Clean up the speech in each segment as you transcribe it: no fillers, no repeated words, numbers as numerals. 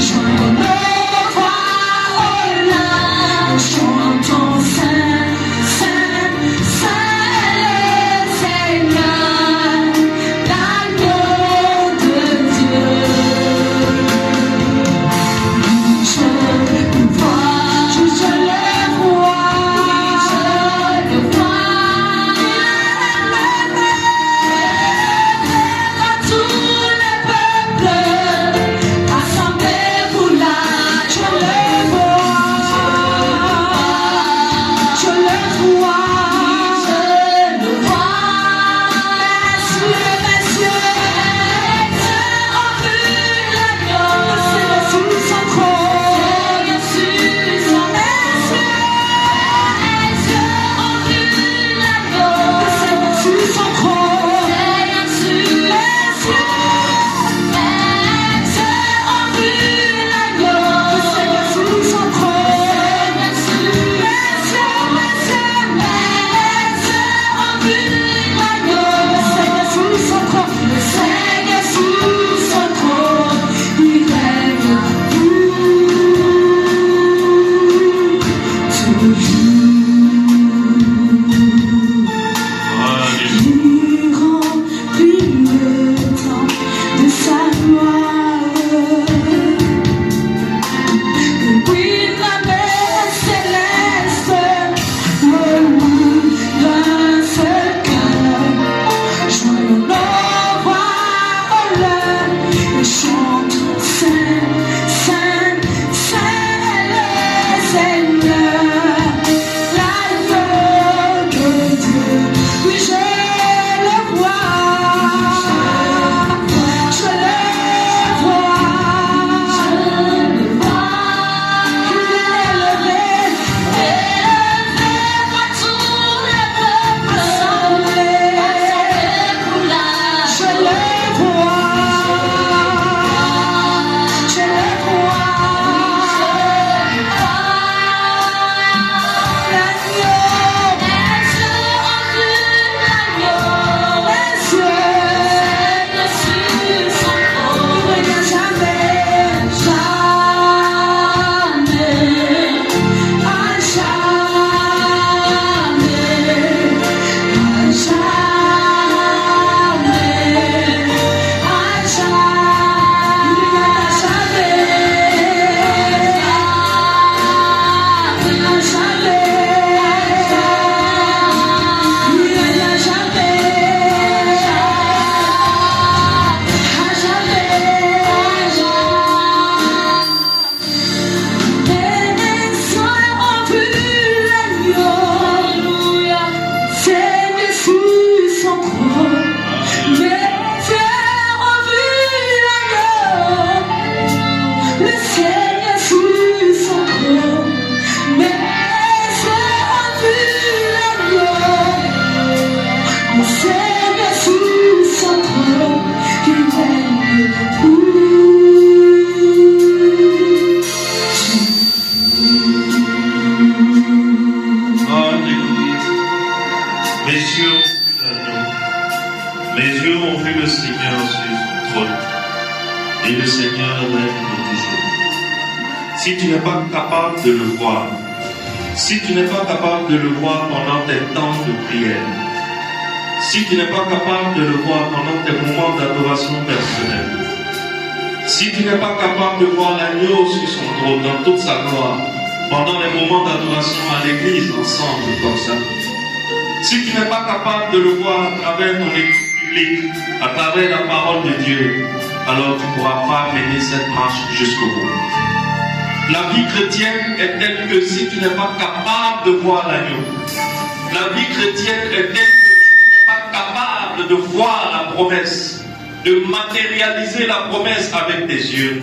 Joins nos voix au large. tu n'es pas capable de le voir, si tu n'es pas capable de le voir pendant tes temps de prière, si tu n'es pas capable de le voir pendant tes moments d'adoration personnelle, si tu n'es pas capable de voir l'agneau sur son trône dans toute sa gloire, pendant les moments d'adoration à l'église ensemble comme ça, si tu n'es pas capable de le voir à travers ton équipe publique, à travers la parole de Dieu, alors tu ne pourras pas mener cette marche jusqu'au bout. La vie chrétienne est telle que si tu n'es pas capable de voir l'agneau, la vie chrétienne est telle que si tu n'es pas capable de voir la promesse, de matérialiser la promesse avec tes yeux,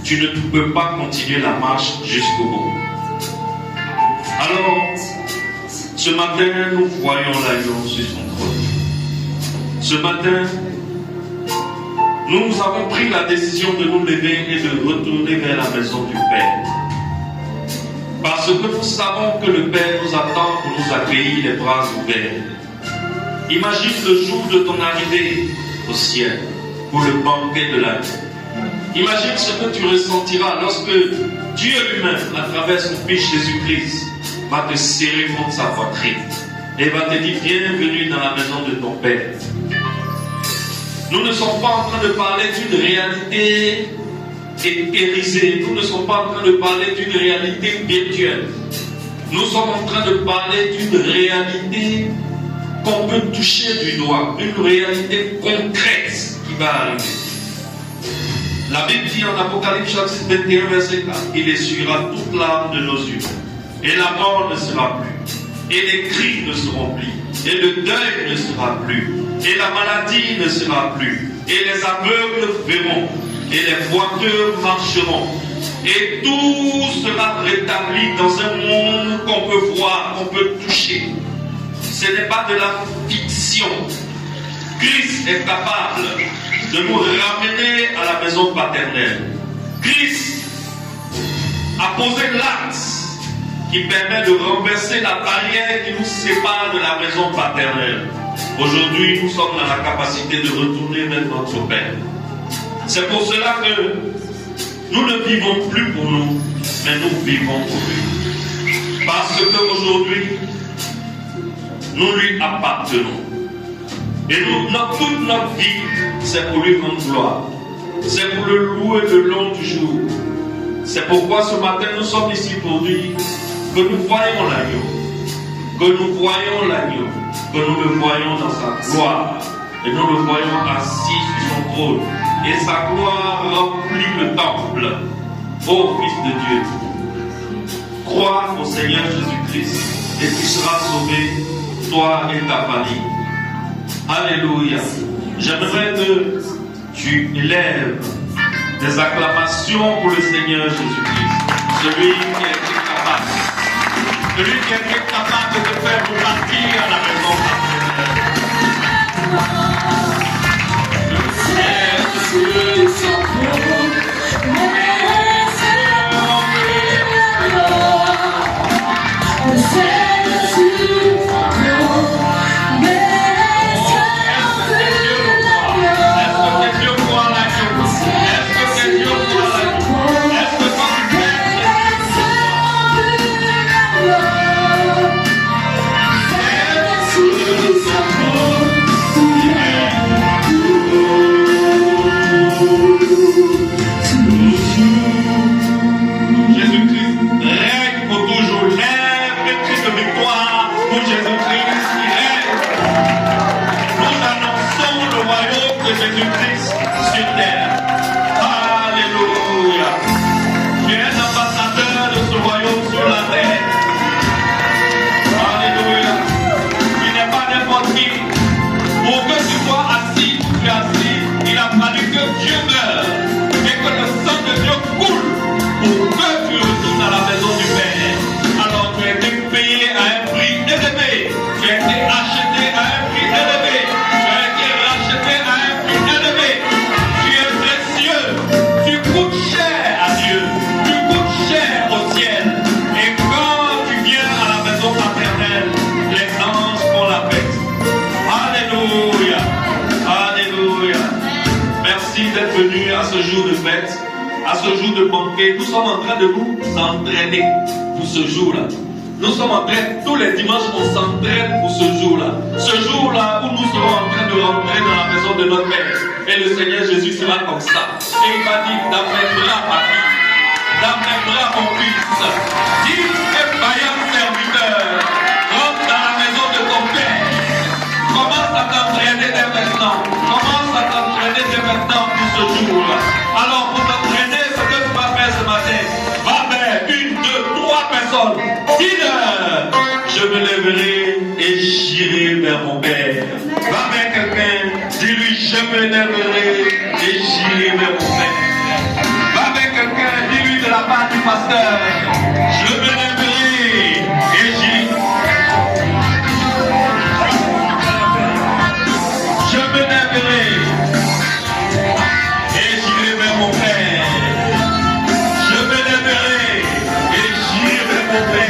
tu ne peux pas continuer la marche jusqu'au bout. Alors, ce matin, nous voyons l'agneau sur son trône. Ce matin, nous avons pris la décision de nous lever et de retourner vers la maison du Père. Parce que nous savons que le Père nous attend pour nous accueillir les bras ouverts. Imagine le jour de ton arrivée au ciel pour le banquet de l'agneau. Imagine ce que tu ressentiras lorsque Dieu lui-même, à travers son Fils Jésus-Christ, va te serrer contre sa poitrine et va te dire bienvenue dans la maison de ton Père. Nous ne sommes pas en train de parler d'une réalité éthérisée, nous ne sommes pas en train de parler d'une réalité virtuelle. Nous sommes en train de parler d'une réalité qu'on peut toucher du doigt, une réalité concrète qui va arriver. La Bible dit en Apocalypse chapitre 21 verset 4, il essuiera toute larme de nos yeux. Et la mort ne sera plus, et les cris ne seront plus, et le deuil ne sera plus, et la maladie ne sera plus, et les aveugles verront, et les boiteux marcheront, et tout sera rétabli dans un monde qu'on peut voir, qu'on peut toucher. Ce n'est pas de la fiction. Christ est capable de nous ramener à la maison paternelle. Christ a posé l'acte qui permet de renverser la barrière qui nous sépare de la maison paternelle. Aujourd'hui, nous sommes dans la capacité de retourner vers notre Père. C'est pour cela que nous ne vivons plus pour nous, mais nous vivons pour lui. Parce qu'aujourd'hui, nous lui appartenons. Et toute notre vie, c'est pour lui rendre gloire. C'est pour le louer le long du jour. C'est pourquoi ce matin, nous sommes ici pour dire que nous voyons l'agneau, que nous voyons l'agneau, que nous le voyons dans sa gloire, et nous le voyons assis sur son trône, et sa gloire remplit le temple. Ô Fils de Dieu, crois au Seigneur Jésus-Christ, et tu seras sauvé, toi et ta famille. Alléluia. J'aimerais que tu élèves des acclamations pour le Seigneur Jésus-Christ, celui qui est capable. Celui qui est capable de te faire repartir à la maison à ce jour de banquet, nous sommes en train de nous entraîner pour ce jour-là. Nous sommes en train, tous les dimanches, on s'entraîne pour ce jour-là. Ce jour-là où nous serons en train de rentrer dans la maison de notre Père. Et le Seigneur Jésus sera comme ça. Et il va dire, dans mes bras, ma fille, dans mes bras, mon fils, dis, vaillant serviteur, rentre dans la maison de ton Père. Commence à t'entraîner dès maintenant. Commence à t'entraîner dès maintenant pour ce jour-là. Alors, pour t'entraîner, ce que tu vas faire ce matin, va vers 1, 2, 3 personnes. Dis-leur, je me lèverai et j'irai vers mon Père. Va vers quelqu'un, dis-lui, je me lèverai et j'irai vers mon Père. Va vers quelqu'un, dis-lui de la part du pasteur, je me lèverai et j'irai. Je me lèverai et j'irai vers mon Père. Je me lèverai et j'irai vers mon Père.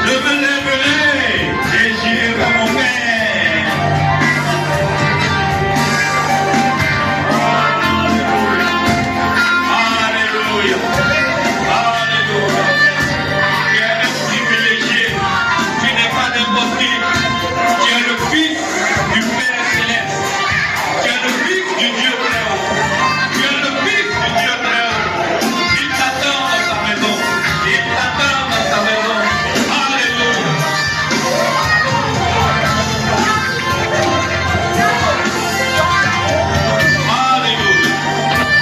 Je me lèverai et j'irai vers mon Père. Alléluia. Alléluia. Tu es un privilégié. Tu n'es pas n'importe qui. Tu es le Fils du Père Céleste. Tu es le Fils du Dieu très haut. Tu es le Fils du Dieu très haut. Il t'attend dans sa maison. Il t'attend dans sa maison. Alléluia. Alléluia.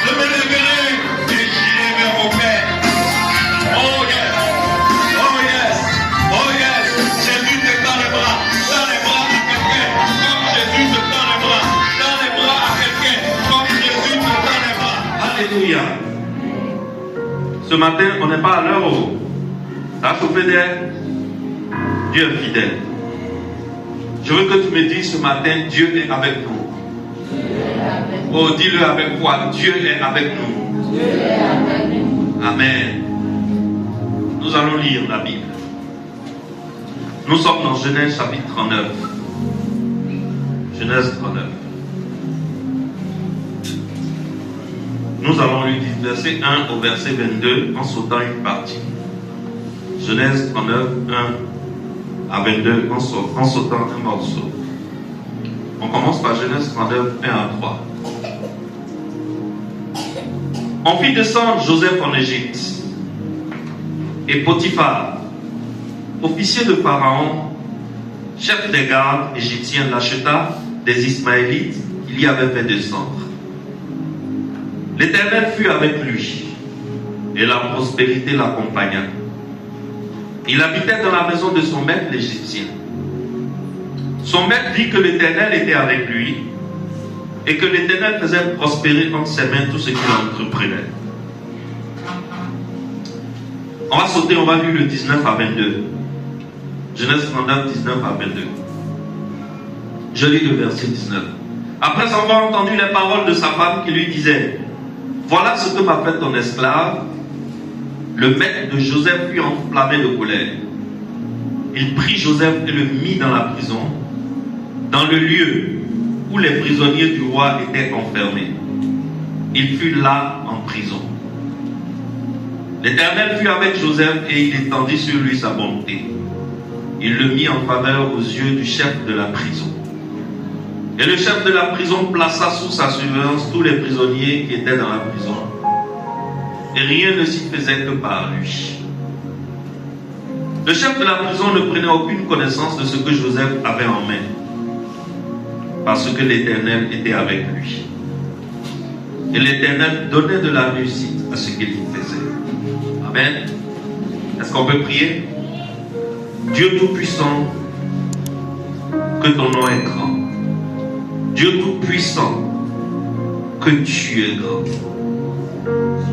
Je me lèverai et j'irai vers mon Père. Oh yes. Oh yes. Oh yes. Jésus te tend les bras. Tends les bras à quelqu'un. Comme Jésus te tend les bras. Tends les bras à quelqu'un. Comme Jésus te tend les bras. Alléluia. Ce matin, on n'est pas à l'heure où la chauffée d'air. Dieu est fidèle. Je veux que tu me dises ce matin, Dieu est avec nous. Oh, dis-le avec foi, Dieu est avec nous. Amen. Nous allons lire la Bible. Nous sommes dans Genèse chapitre 39. Genèse 39. Nous allons lire du verset 1 au verset 22 en sautant une partie. Genèse 39, 1 à 22 en sautant un morceau. On commence par Genèse 39, 1 à 3. On fit descendre Joseph en Égypte. Et Potiphar, officier de Pharaon, chef des gardes égyptiens, l'acheta des Ismaélites qu'il y avait fait descendre. L'Éternel fut avec lui, et la prospérité l'accompagna. Il habitait dans la maison de son maître l'Égyptien. Son maître vit que l'Éternel était avec lui, et que l'Éternel faisait prospérer entre ses mains tout ce qu'il entreprenait. On va sauter, on va lire le 19 à 22. Genèse 39, 19 à 22. Je lis le verset 19. Après avoir entendu les paroles de sa femme qui lui disait, voilà ce que m'a fait ton esclave, le maître de Joseph fut enflammé de colère. Il prit Joseph et le mit dans la prison, dans le lieu où les prisonniers du roi étaient enfermés. Il fut là en prison. L'Éternel fut avec Joseph et il étendit sur lui sa bonté. Il le mit en faveur aux yeux du chef de la prison. Et le chef de la prison plaça sous sa surveillance tous les prisonniers qui étaient dans la prison. Et rien ne s'y faisait que par lui. Le chef de la prison ne prenait aucune connaissance de ce que Joseph avait en main, parce que l'Éternel était avec lui. Et l'Éternel donnait de la réussite à ce qu'il faisait. Amen. Est-ce qu'on peut prier? Dieu Tout-Puissant, que ton nom est grand. Dieu Tout-Puissant, que tu es grand.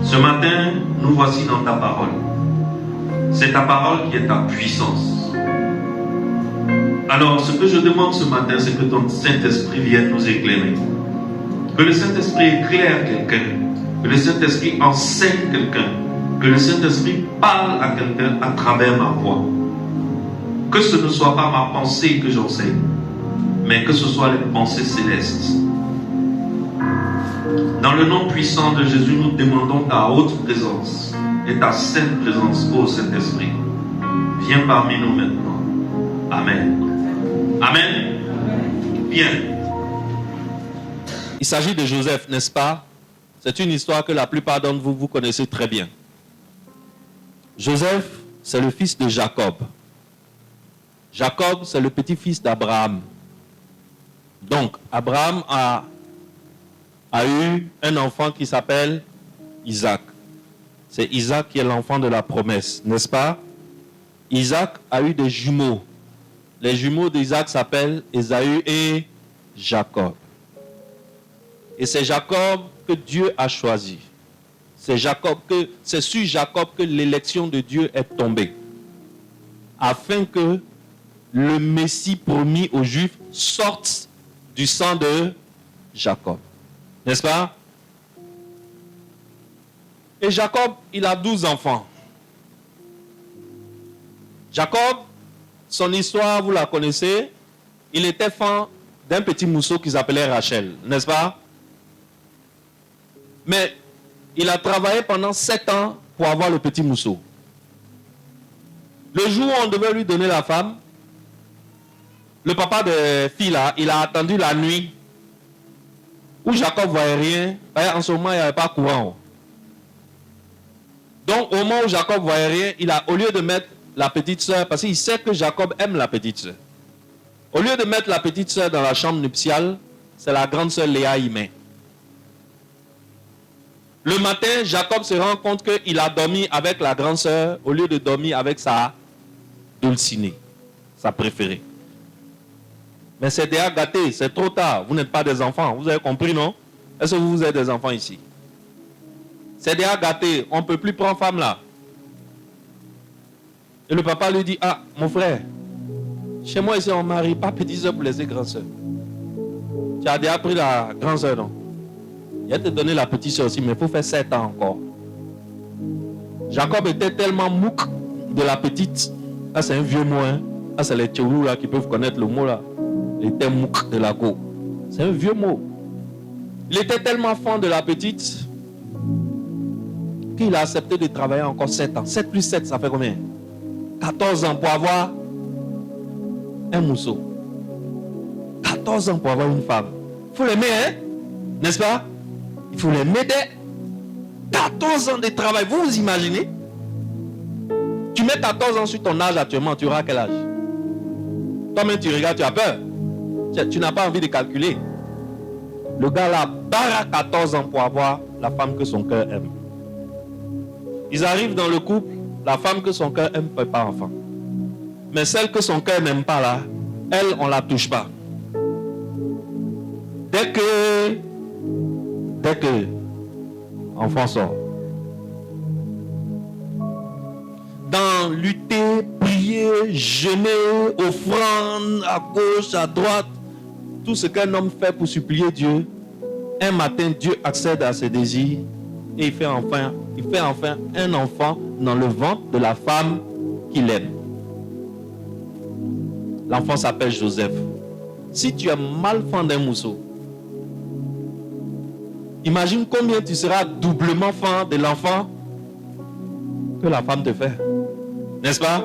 Ce matin, nous voici dans ta parole. C'est ta parole qui est ta puissance. Alors, ce que je demande ce matin, c'est que ton Saint-Esprit vienne nous éclairer. Que le Saint-Esprit éclaire quelqu'un. Que le Saint-Esprit enseigne quelqu'un. Que le Saint-Esprit parle à quelqu'un à travers ma voix. Que ce ne soit pas ma pensée que j'enseigne, mais que ce soit les pensées célestes. Dans le nom puissant de Jésus, nous demandons ta haute présence et ta sainte présence, ô Saint-Esprit. Viens parmi nous maintenant. Amen. Amen. Bien. Il s'agit de Joseph, n'est-ce pas? C'est une histoire que la plupart d'entre vous, vous connaissez très bien. Joseph, c'est le fils de Jacob. Jacob, c'est le petit-fils d'Abraham. Donc, Abraham a eu un enfant qui s'appelle Isaac. C'est Isaac qui est l'enfant de la promesse, n'est-ce pas? Isaac a eu des jumeaux. Les jumeaux d'Isaac s'appellent Ésaü et Jacob. Et c'est Jacob que Dieu a choisi. C'est sur Jacob que l'élection de Dieu est tombée. Afin que le Messie promis aux Juifs sorte du sang de Jacob. N'est-ce pas? Et Jacob, il a 12 enfants. Jacob, son histoire, vous la connaissez. Il était fan d'un petit mousseau qui s'appelait Rachel, n'est-ce pas? Mais il a travaillé pendant 7 ans pour avoir le petit mousseau. Le jour où on devait lui donner la femme, le papa de fille là, il a attendu la nuit où Jacob ne voyait rien. En ce moment, il n'y avait pas courant. Donc, au moment où Jacob ne voyait rien, au lieu de mettre la petite sœur, parce qu'il sait que Jacob aime la petite sœur. Au lieu de mettre la petite sœur dans la chambre nuptiale, c'est la grande sœur Léa y met. Le matin, Jacob se rend compte qu'il a dormi avec la grande sœur au lieu de dormir avec sa dulcinée, sa préférée. Mais c'est déjà gâté, c'est trop tard. Vous n'êtes pas des enfants, vous avez compris, non? Est-ce que vous êtes des enfants ici? C'est déjà gâté, on ne peut plus prendre femme là. Et le papa lui dit, ah, mon frère, chez moi ici on ne marie pas petite soeur pour laisser grande soeur. Tu as déjà pris la grande soeur, non? Il va te donner la petite soeur aussi, mais il faut faire 7 ans encore. Jacob était tellement mouk de la petite. Là, c'est un vieux mot, hein. Là, c'est les tchéoulous là qui peuvent connaître le mot là. Il était mouk de la go. C'est un vieux mot. Il était tellement fan de la petite qu'il a accepté de travailler encore 7 ans. 7 plus 7, ça fait combien? 14 ans pour avoir un mousseau. 14 ans pour avoir une femme. Il faut l'aimer, hein? N'est-ce pas? Il faut l'aimer dès 14 ans de travail. Vous vous imaginez? Tu mets 14 ans sur ton âge actuellement, tu auras quel âge? Toi-même tu regardes, tu as peur. Tu n'as pas envie de calculer. Le gars là barre à 14 ans pour avoir la femme que son cœur aime. Ils arrivent dans le couple, la femme que son cœur aime ne fait pas enfant. Mais celle que son cœur n'aime pas là, elle, on ne la touche pas. Dès que enfant sort. Dans lutter, prier, jeûner, offrande à gauche, à droite, tout ce qu'un homme fait pour supplier Dieu, un matin Dieu accède à ses désirs et il fait enfin un enfant dans le ventre de la femme qu'il aime. L'enfant s'appelle Joseph. Si tu es mal fan d'un mousseau, imagine combien tu seras doublement fan de l'enfant que la femme te fait. N'est-ce pas?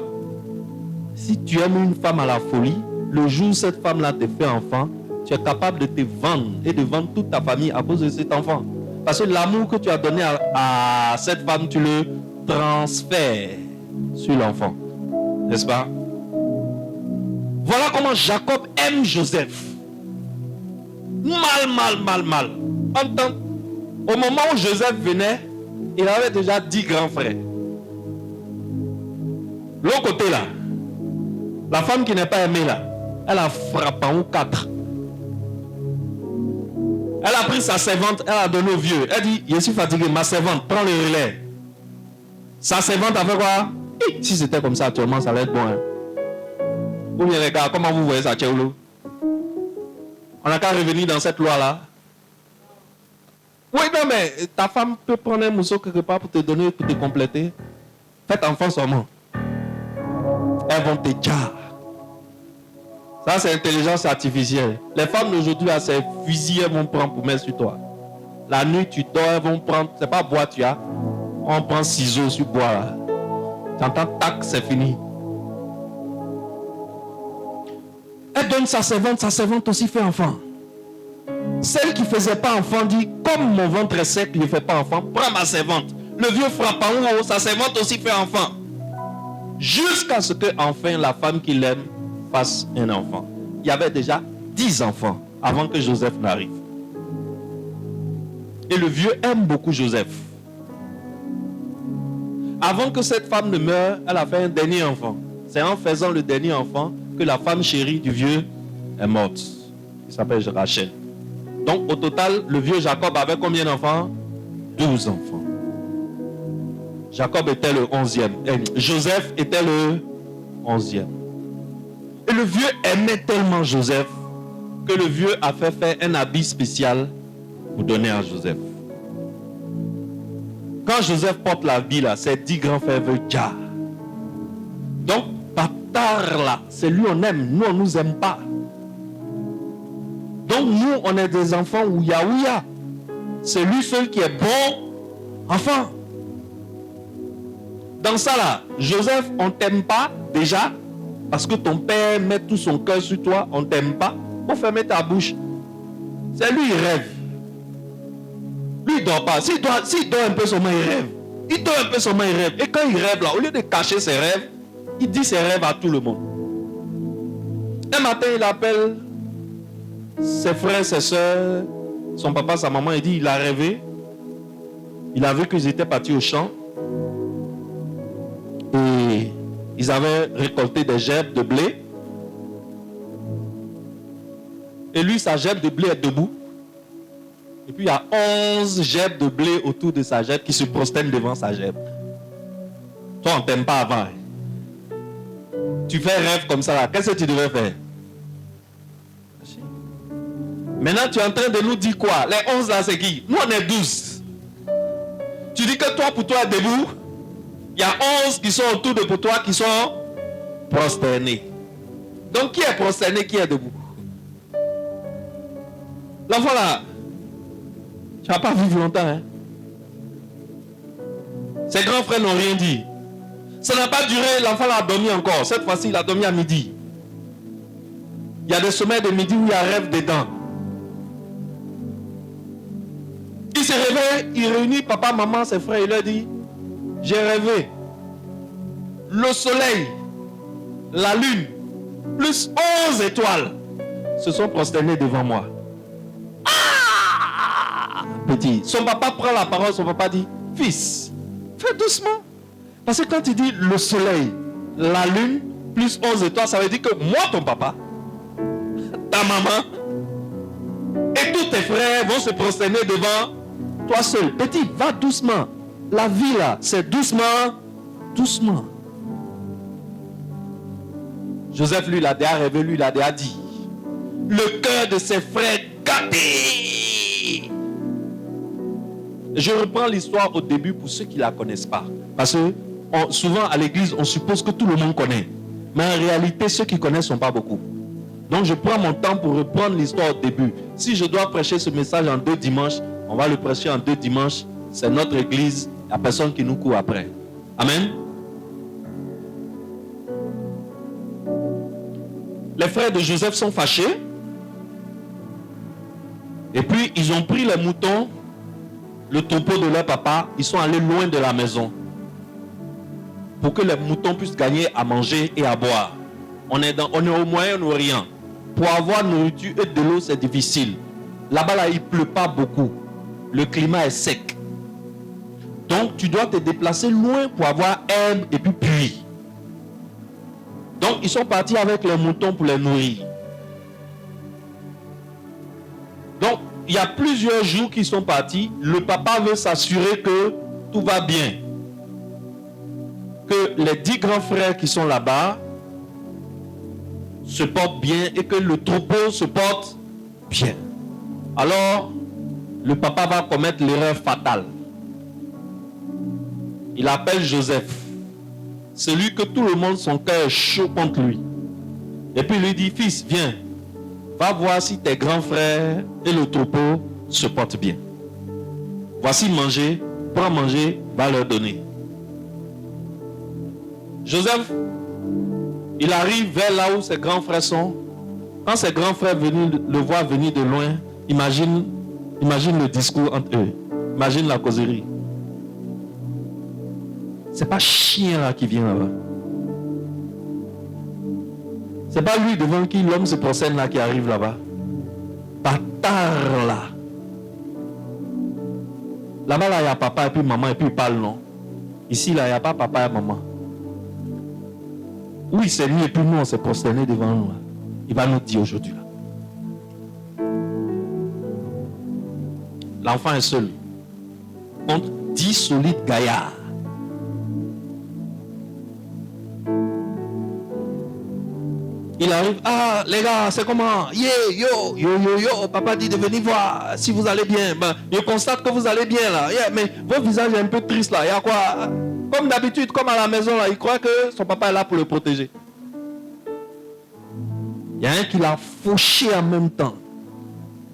Si tu aimes une femme à la folie, le jour où cette femme-là te fait enfant, tu es capable de te vendre et de vendre toute ta famille à cause de cet enfant. Parce que l'amour que tu as donné à cette femme, tu le transfères sur l'enfant. N'est-ce pas? Voilà comment Jacob aime Joseph. Mal. Au moment où Joseph venait, il avait déjà 10 grands frères. L'autre côté là, la femme qui n'est pas aimée là, elle a frappé en 4. Elle a pris sa servante, elle a donné au vieux. Elle dit, je suis fatigué, ma servante, prends le relais. Sa servante a fait quoi? Si c'était comme ça actuellement, ça allait être bon. Hein? Ou bien les gars, comment vous voyez ça, Tchéoulou? On n'a qu'à revenir dans cette loi-là. Oui, non, mais ta femme peut prendre un mousseau quelque part pour te donner, pour te compléter. Faites enfant seulement. Elles vont te tchar. Ça, c'est intelligence artificielle. Les femmes d'aujourd'hui, ces fusils, elles vont prendre pour mettre sur toi. La nuit, tu dors, ils vont prendre, c'est pas bois, tu as. On prend ciseaux sur bois. Là. Tu entends, tac, c'est fini. Elle donne sa servante aussi fait enfant. Celle qui ne faisait pas enfant dit, comme mon ventre est sec, je ne fais pas enfant, prends ma servante. Le vieux frappe en haut, sa servante aussi fait enfant. Jusqu'à ce que enfin la femme qu'il aime fasse un enfant. Il y avait déjà 10 enfants avant que Joseph n'arrive. Et le vieux aime beaucoup Joseph. Avant que cette femme ne meure, elle a fait un dernier enfant. C'est en faisant le dernier enfant que la femme chérie du vieux est morte. Il s'appelle Rachel. Donc au total, le vieux Jacob avait combien d'enfants? 12 enfants. Jacob était le 11e. Joseph était le 11e. Et le vieux aimait tellement Joseph que le vieux a fait faire un habit spécial pour donner à Joseph. Quand Joseph porte l'habit là, ses 10 grands frères veulent dire. Donc, Patar là, c'est lui on aime. Nous, on ne nous aime pas. Donc, nous, on est des enfants ouya. C'est lui seul qui est bon enfant. Dans ça là, Joseph, on ne t'aime pas déjà parce que ton père met tout son cœur sur toi, on ne t'aime pas. Faut fermer ta bouche. C'est lui, il rêve. Lui, il ne dort pas. S'il dort un peu seulement, il rêve. Il dort un peu seulement, il rêve. Et quand il rêve là, au lieu de cacher ses rêves, il dit ses rêves à tout le monde. Un matin, il appelle ses frères, ses soeurs, son papa, sa maman, il dit, il a rêvé. Il a vu qu'ils étaient partis au champ. Et ils avaient récolté des gerbes de blé. Et lui, sa gerbe de blé est debout. Et puis il y a 11 gerbes de blé autour de sa gerbe qui se prosternent devant sa gerbe. Toi, on ne t'aime pas avant. Tu fais rêve comme ça là. Qu'est-ce que tu devais faire? Maintenant, tu es en train de nous dire quoi? Les 11 là, c'est qui? Nous, on est 12. Tu dis que toi, pour toi, debout, il y a 11 qui sont autour de pour toi qui sont prosternés. Donc, qui est prosterné, qui est debout? L'enfant là, tu ne vas pas vivre longtemps. Hein? Ses grands frères n'ont rien dit. Ça n'a pas duré, l'enfant là a dormi encore. Cette fois-ci, il a dormi à midi. Il y a des sommeils de midi où il y a rêve dedans. Il se réveille, il réunit papa, maman, ses frères, il leur dit, j'ai rêvé. Le soleil, la lune, plus 11 étoiles se sont prosternés devant moi. Ah! Petit. Son papa prend la parole, son papa dit, fils, fais doucement. Parce que quand il dit le soleil, la lune, plus 11 étoiles, ça veut dire que moi, ton papa, ta maman, et tous tes frères vont se prosterner devant toi seul. Petit, va doucement. La vie là, c'est doucement, doucement. Joseph, lui, il a déjà rêvé, lui, il a déjà dit. Le cœur de ses frères gâté. Je reprends l'histoire au début pour ceux qui ne la connaissent pas. Parce que souvent à l'église, on suppose que tout le monde connaît. Mais en réalité, ceux qui connaissent ne sont pas beaucoup. Donc je prends mon temps pour reprendre l'histoire au début. Si je dois prêcher ce message en 2 dimanches, on va le prêcher en 2 dimanches. C'est notre église, il n'y a personne qui nous court après. Amen. Les frères de Joseph sont fâchés. Et puis ils ont pris les moutons, le troupeau de leur papa, ils sont allés loin de la maison. Pour que les moutons puissent gagner à manger et à boire. On est au Moyen-Orient. Pour avoir nourriture et de l'eau, c'est difficile. Là-bas, là, il ne pleut pas beaucoup. Le climat est sec. Donc, tu dois te déplacer loin pour avoir herbe et puis puits. Donc, ils sont partis avec les moutons pour les nourrir. Donc, il y a plusieurs jours qu'ils sont partis. Le papa veut s'assurer que tout va bien. Que les 10 grands frères qui sont là-bas se portent bien et que le troupeau se porte bien. Alors, le papa va commettre l'erreur fatale. Il appelle Joseph, celui que tout le monde, son cœur est chaud contre lui. Et puis il lui dit, fils, viens, va voir si tes grands frères et le troupeau se portent bien. voici manger, prends manger, va leur donner. Joseph, il arrive vers là où ses grands frères sont. Quand ses grands frères le voient venir de loin, imagine le discours entre eux. Imagine la causerie. C'est pas chien là qui vient là-bas. C'est pas lui devant qui l'homme se procède là qui arrive là-bas. Bâtard là. Là-bas là, il y a papa et puis maman et puis il parle non. Ici là, il n'y a pas papa et maman. Oui, c'est lui et puis nous on s'est prosterné devant nous là. Il va nous dire aujourd'hui là. L'enfant est seul. Contre 10 solides gaillards. Il arrive, ah les gars, c'est comment? Yeah, yo, papa dit de venir voir si vous allez bien. Ben, je constate que vous allez bien là. Yeah, mais votre visage est un peu triste là. Il y a quoi? Comme d'habitude, comme à la maison là, il croit que son papa est là pour le protéger. Il y a un qui l'a fauché en même temps.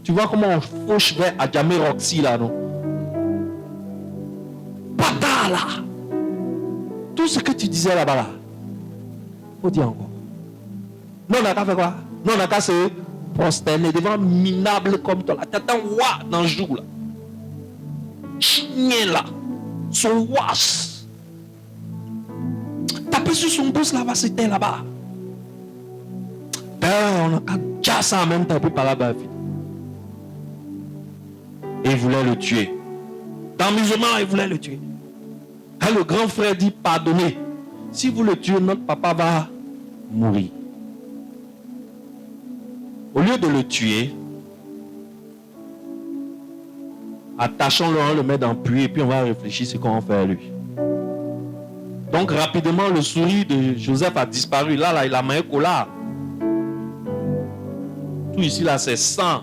Tu vois comment on fauche vers Adjamé Roxy là, non? Bâtard là! Tout ce que tu disais là-bas là, faut dire encore. Non, on n'a qu'à faire quoi? Non, on n'a qu'à se prosterner devant un minable comme toi là. T'attends wa dans le jour là. Chien là. Son wash. Taper sur son pouce là-bas, c'était là-bas. Ben, on n'a qu'à déjà ça en même temps pour parler là-bas. Et il voulait le tuer. Dans le musulman, il voulait le tuer. Et le grand frère dit, pardonnez. Si vous le tuez, notre papa va mourir. Au lieu de le tuer, attachons-le, on le met dans le puits et puis on va réfléchir ce qu'on va faire à lui. Donc rapidement, le sourire de Joseph a disparu. Là, il a main collard. Tout ici, là, c'est sang.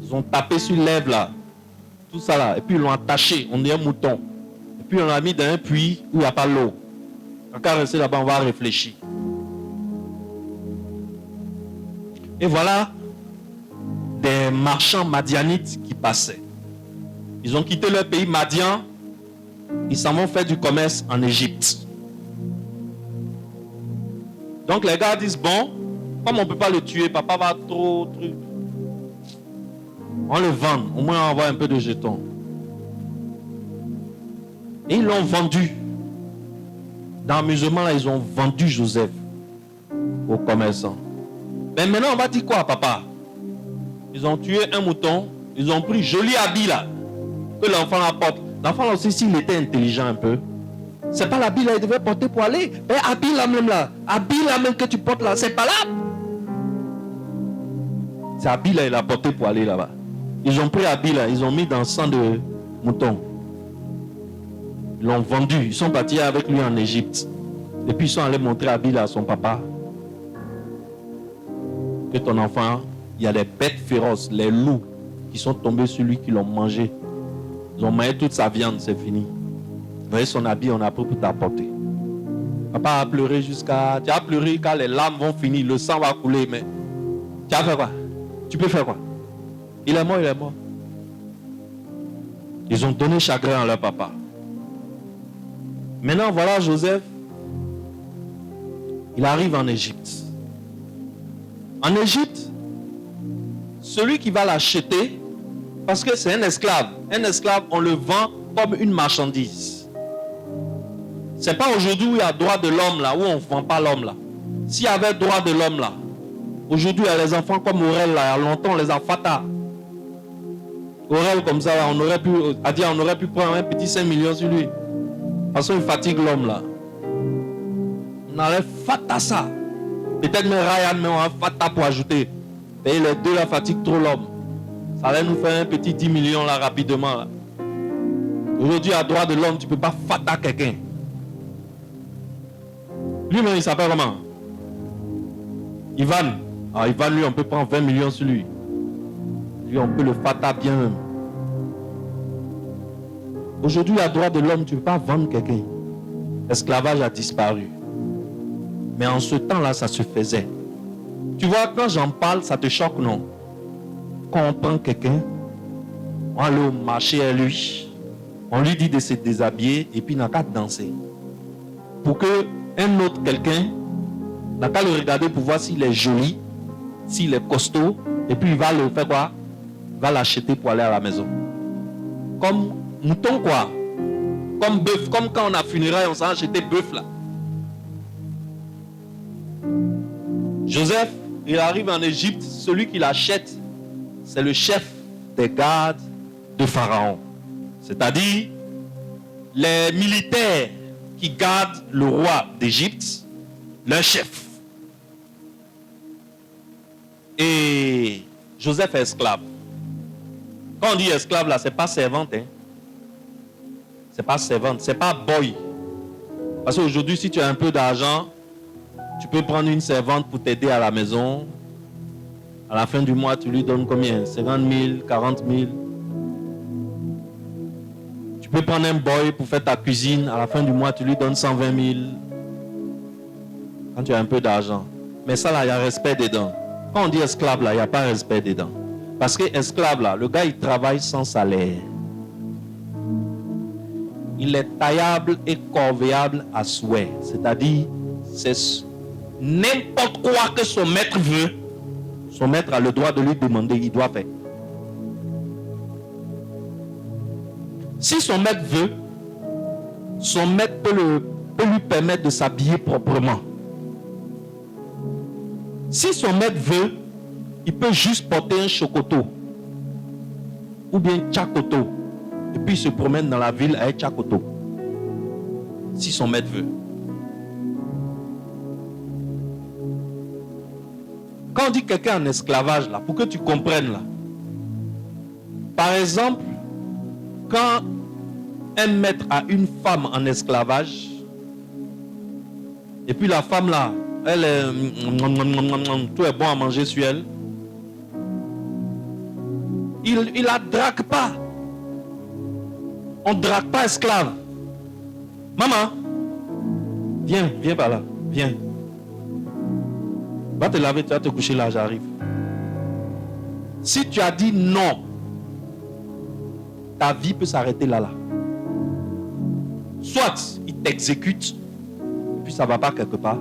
Ils ont tapé sur les lèvres, là. Tout ça, là. Et puis, ils l'ont attaché. On est un mouton. Et puis, on l'a mis dans un puits où il n'y a pas l'eau. Quand on reste là-bas, on va réfléchir. Et voilà des marchands madianites qui passaient. Ils ont quitté leur pays Madian. Ils s'en vont faire du commerce en Égypte. Donc les gars disent, bon, comme on ne peut pas le tuer, papa va trop truc. On le vend, au moins on va avoir un peu de jetons. Et ils l'ont vendu. Dans l'amusement là, ils ont vendu Joseph aux commerçants. Mais maintenant, on va dire quoi, papa? Ils ont tué un mouton. Ils ont pris joli habit là. Que l'enfant apporte. L'enfant là aussi, s'il était intelligent un peu. C'est pas l'habit là, il devait porter pour aller. Mais habit là même là. Habit là même que tu portes là, c'est pas là. C'est habit là, il a porté pour aller là-bas. Ils ont pris habit là, ils ont mis dans le sang de mouton. Ils l'ont vendu. Ils sont partis avec lui en Égypte. Et puis ils sont allés montrer habit là à son papa. Que ton enfant, il y a des bêtes féroces, les loups qui sont tombés sur lui, qui l'ont mangé. Ils ont mangé toute sa viande, c'est fini. Vous voyez son habit, on a pris pour t'apporter. Papa a pleuré jusqu'à... Tu as pleuré quand les larmes vont finir, le sang va couler, mais... Tu as fait quoi? Tu peux faire quoi? Il est mort, il est mort. Ils ont donné chagrin à leur papa. Maintenant, voilà Joseph. Il arrive en Égypte. En Égypte, celui qui va l'acheter, parce que c'est un esclave, on le vend comme une marchandise. C'est pas aujourd'hui où il y a droit de l'homme là, où on ne vend pas l'homme là. S'il y avait droit de l'homme là, aujourd'hui il y a les enfants comme Aurel là, il y a longtemps on les a fata. Aurel comme ça, là, on aurait pu prendre un petit 5 millions sur lui. Parce qu'il fatigue l'homme là. On allait fata ça. Peut-être même Ryan, mais on va fata pour ajouter. Et les deux là fatiguent trop l'homme. Ça allait nous faire un petit 10 millions là rapidement. Là. Aujourd'hui, à droit de l'homme, tu ne peux pas fata quelqu'un. Lui-même, il s'appelle comment? Ivan. Alors Ivan, lui, on peut prendre 20 millions sur lui. Lui, on peut le fata bien même. Aujourd'hui, à droit de l'homme, tu ne peux pas vendre quelqu'un. L'esclavage a disparu. Mais en ce temps-là, ça se faisait. Tu vois, quand j'en parle, ça te choque, non? Quand on prend quelqu'un, on va aller au marché à lui. On lui dit de se déshabiller et puis il n'a qu'à danser. Pour que un autre quelqu'un n'a qu'à le regarder pour voir s'il est joli, s'il est costaud, et puis il va le faire quoi? Il va l'acheter pour aller à la maison. Comme mouton quoi? Comme bœuf, comme quand on a funérailles, on s'en a acheté bœuf là. Joseph, il arrive en Égypte, celui qui l'achète, c'est le chef des gardes de Pharaon. C'est-à-dire les militaires qui gardent le roi d'Égypte, leur chef. Et Joseph est esclave. Quand on dit esclave là, c'est pas servante. Hein. C'est pas servante, c'est pas boy. Parce qu'aujourd'hui, si tu as un peu d'argent, tu peux prendre une servante pour t'aider à la maison. À la fin du mois, tu lui donnes combien? 50 000, 40 000. Tu peux prendre un boy pour faire ta cuisine. À la fin du mois, tu lui donnes 120 000. Quand tu as un peu d'argent. Mais ça, là, il y a respect dedans. Quand on dit esclave, là, il n'y a pas respect dedans. Parce que esclave, là, le gars, il travaille sans salaire. Il est taillable et corvéable à souhait. C'est-à-dire, c'est n'importe quoi que son maître veut, son maître a le droit de lui demander, il doit faire. Si son maître veut, son maître peut lui permettre de s'habiller proprement. Si son maître veut, il peut juste porter un chocoto ou bien tchakoto et puis il se promène dans la ville avec tchakoto. Si son maître veut. Quand on dit quelqu'un en esclavage, là, pour que tu comprennes, là, par exemple, quand un maître a une femme en esclavage, et puis la femme là, elle est, tout est bon à manger sur elle, il la drague pas. On ne drague pas esclave. Maman, viens par là, viens. Va te laver, tu vas te coucher là, j'arrive. Si tu as dit non, ta vie peut s'arrêter là. Soit il t'exécute, puis ça ne va pas quelque part.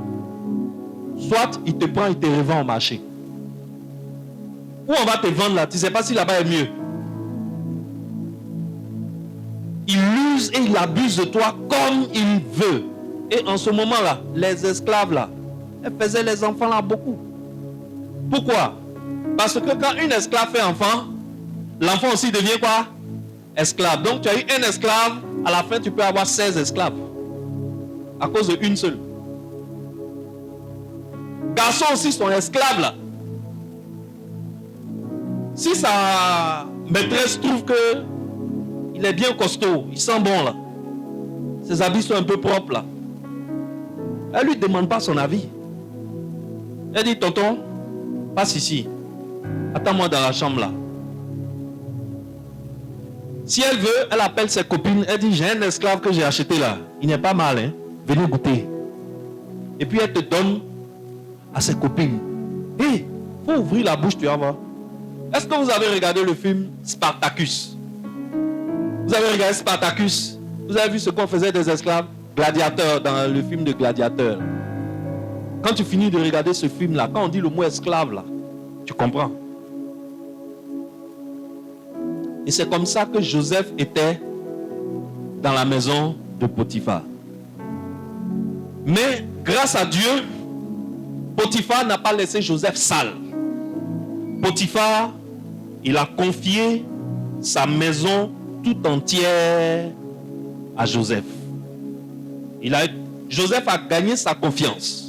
Soit il te prend, il te revend au marché. Où on va te vendre là, tu ne sais pas si là-bas est mieux. Il use et il abuse de toi comme il veut. Et en ce moment-là, les esclaves là, elles faisaient les enfants là beaucoup. Pourquoi? Parce que quand une esclave fait enfant, l'enfant aussi devient quoi? Esclave. Donc tu as eu un esclave, à la fin tu peux avoir 16 esclaves. À cause d'une seule. Garçons aussi sont esclaves là. Si sa maîtresse trouve que il est bien costaud, il sent bon là, ses habits sont un peu propres là, elle ne lui demande pas son avis. Elle dit, tonton, passe ici. Attends-moi dans la chambre là. Si elle veut, elle appelle ses copines. Elle dit, j'ai un esclave que j'ai acheté là. Il n'est pas mal, hein. Venez goûter. Et puis elle te donne à ses copines. Hé, faut ouvrir la bouche, tu vas voir. Est-ce que vous avez regardé le film Spartacus? Vous avez regardé Spartacus? Vous avez vu ce qu'on faisait des esclaves? Gladiateurs, dans le film de Gladiateur. Quand tu finis de regarder ce film-là, quand on dit le mot esclave, là, tu comprends. Et c'est comme ça que Joseph était dans la maison de Potiphar. Mais grâce à Dieu, Potiphar n'a pas laissé Joseph sale. Potiphar, il a confié sa maison tout entière à Joseph. Joseph a gagné sa confiance.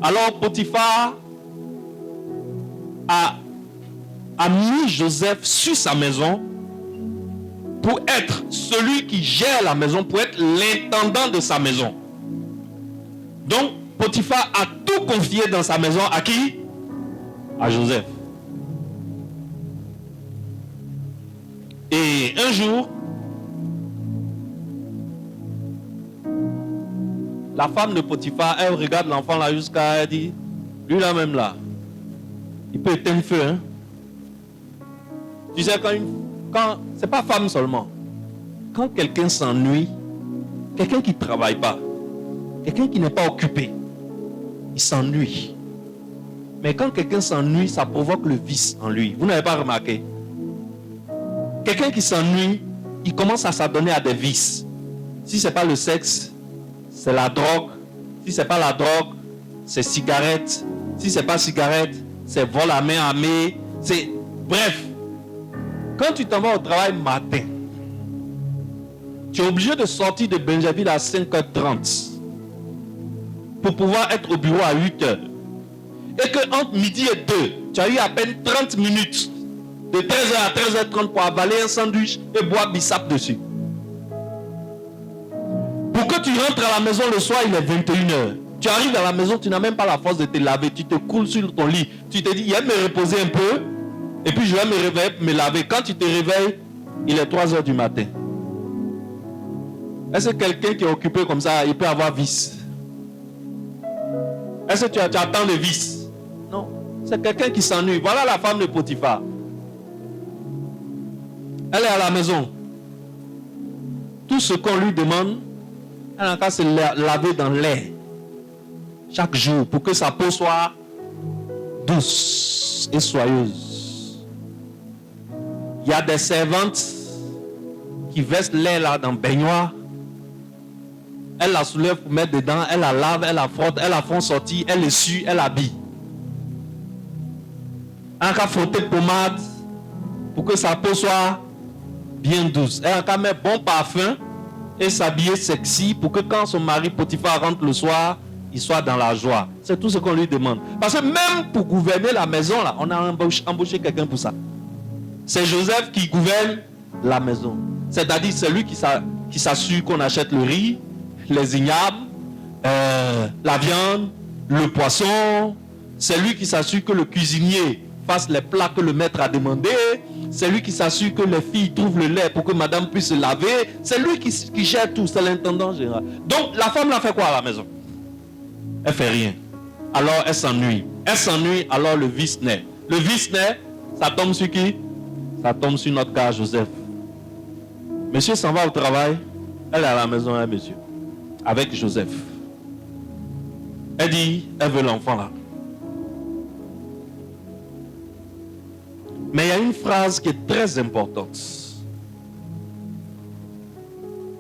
Alors Potiphar a mis Joseph sur sa maison pour être celui qui gère la maison, pour être l'intendant de sa maison. Donc Potiphar a tout confié dans sa maison à qui? À Joseph. Et un jour, la femme de Potiphar, elle regarde l'enfant là jusqu'à, elle dit, lui là même là, il peut éteindre le feu. Hein? Tu sais, quand c'est pas femme seulement. quand quelqu'un s'ennuie, quelqu'un qui ne travaille pas, quelqu'un qui n'est pas occupé, il s'ennuie. Mais quand quelqu'un s'ennuie, ça provoque le vice en lui. Vous n'avez pas remarqué? Quelqu'un qui s'ennuie, il commence à s'adonner à des vices. Si ce n'est pas le sexe, c'est la drogue. Si ce n'est pas la drogue, c'est cigarette. Si ce n'est pas cigarette, c'est vol à main armée. C'est... Bref, quand tu t'en vas au travail matin, tu es obligé de sortir de Benjaville à 5h30 pour pouvoir être au bureau à 8h. Et que entre midi et 2, tu as eu à peine 30 minutes de 13h à 13h30 pour avaler un sandwich et boire bissap dessus. Pour que tu rentres à la maison le soir, il est 21h. Tu arrives à la maison, tu n'as même pas la force de te laver. Tu te coules sur ton lit. Tu te dis, il va me reposer un peu. Et puis je vais me réveiller pour me laver. Quand tu te réveilles, il est 3h du matin. Est-ce que quelqu'un qui est occupé comme ça, il peut avoir vice? Est-ce que tu attends le vice? Non. C'est quelqu'un qui s'ennuie. Voilà la femme de Potiphar. Elle est à la maison. Tout ce qu'on lui demande, elle n'a qu'à se laver dans l'air chaque jour pour que sa peau soit douce et soyeuse. Il y a des servantes qui versent l'air là dans le baignoire. Elle la soulève pour mettre dedans, elle la lave, elle la frotte, elle la font sortir, elle l'essuie, elle l'habille. Elle n'a qu'à frotter pommade pour que sa peau soit bien douce. Elle n'a qu'à mettre bon parfum et s'habiller sexy pour que quand son mari Potiphar rentre le soir, il soit dans la joie. C'est tout ce qu'on lui demande. Parce que même pour gouverner la maison, là, on a embauché quelqu'un pour ça. C'est Joseph qui gouverne la maison. C'est-à-dire c'est lui qui s'assure qu'on achète le riz, les ignables, la viande, le poisson. C'est lui qui s'assure que le cuisinier fasse les plats que le maître a demandé. C'est lui qui s'assure que les filles trouvent le lait pour que madame puisse se laver. C'est lui qui gère tout, c'est l'intendant général. Donc la femme l'a fait quoi à la maison? Elle fait rien. Alors elle s'ennuie. Elle s'ennuie, alors le vice naît. Le vice naît, ça tombe sur qui? Ça tombe sur notre gars Joseph. Monsieur s'en va au travail, elle est à la maison, hein, monsieur, avec Joseph. Elle dit, elle veut l'enfant là. Mais il y a une phrase qui est très importante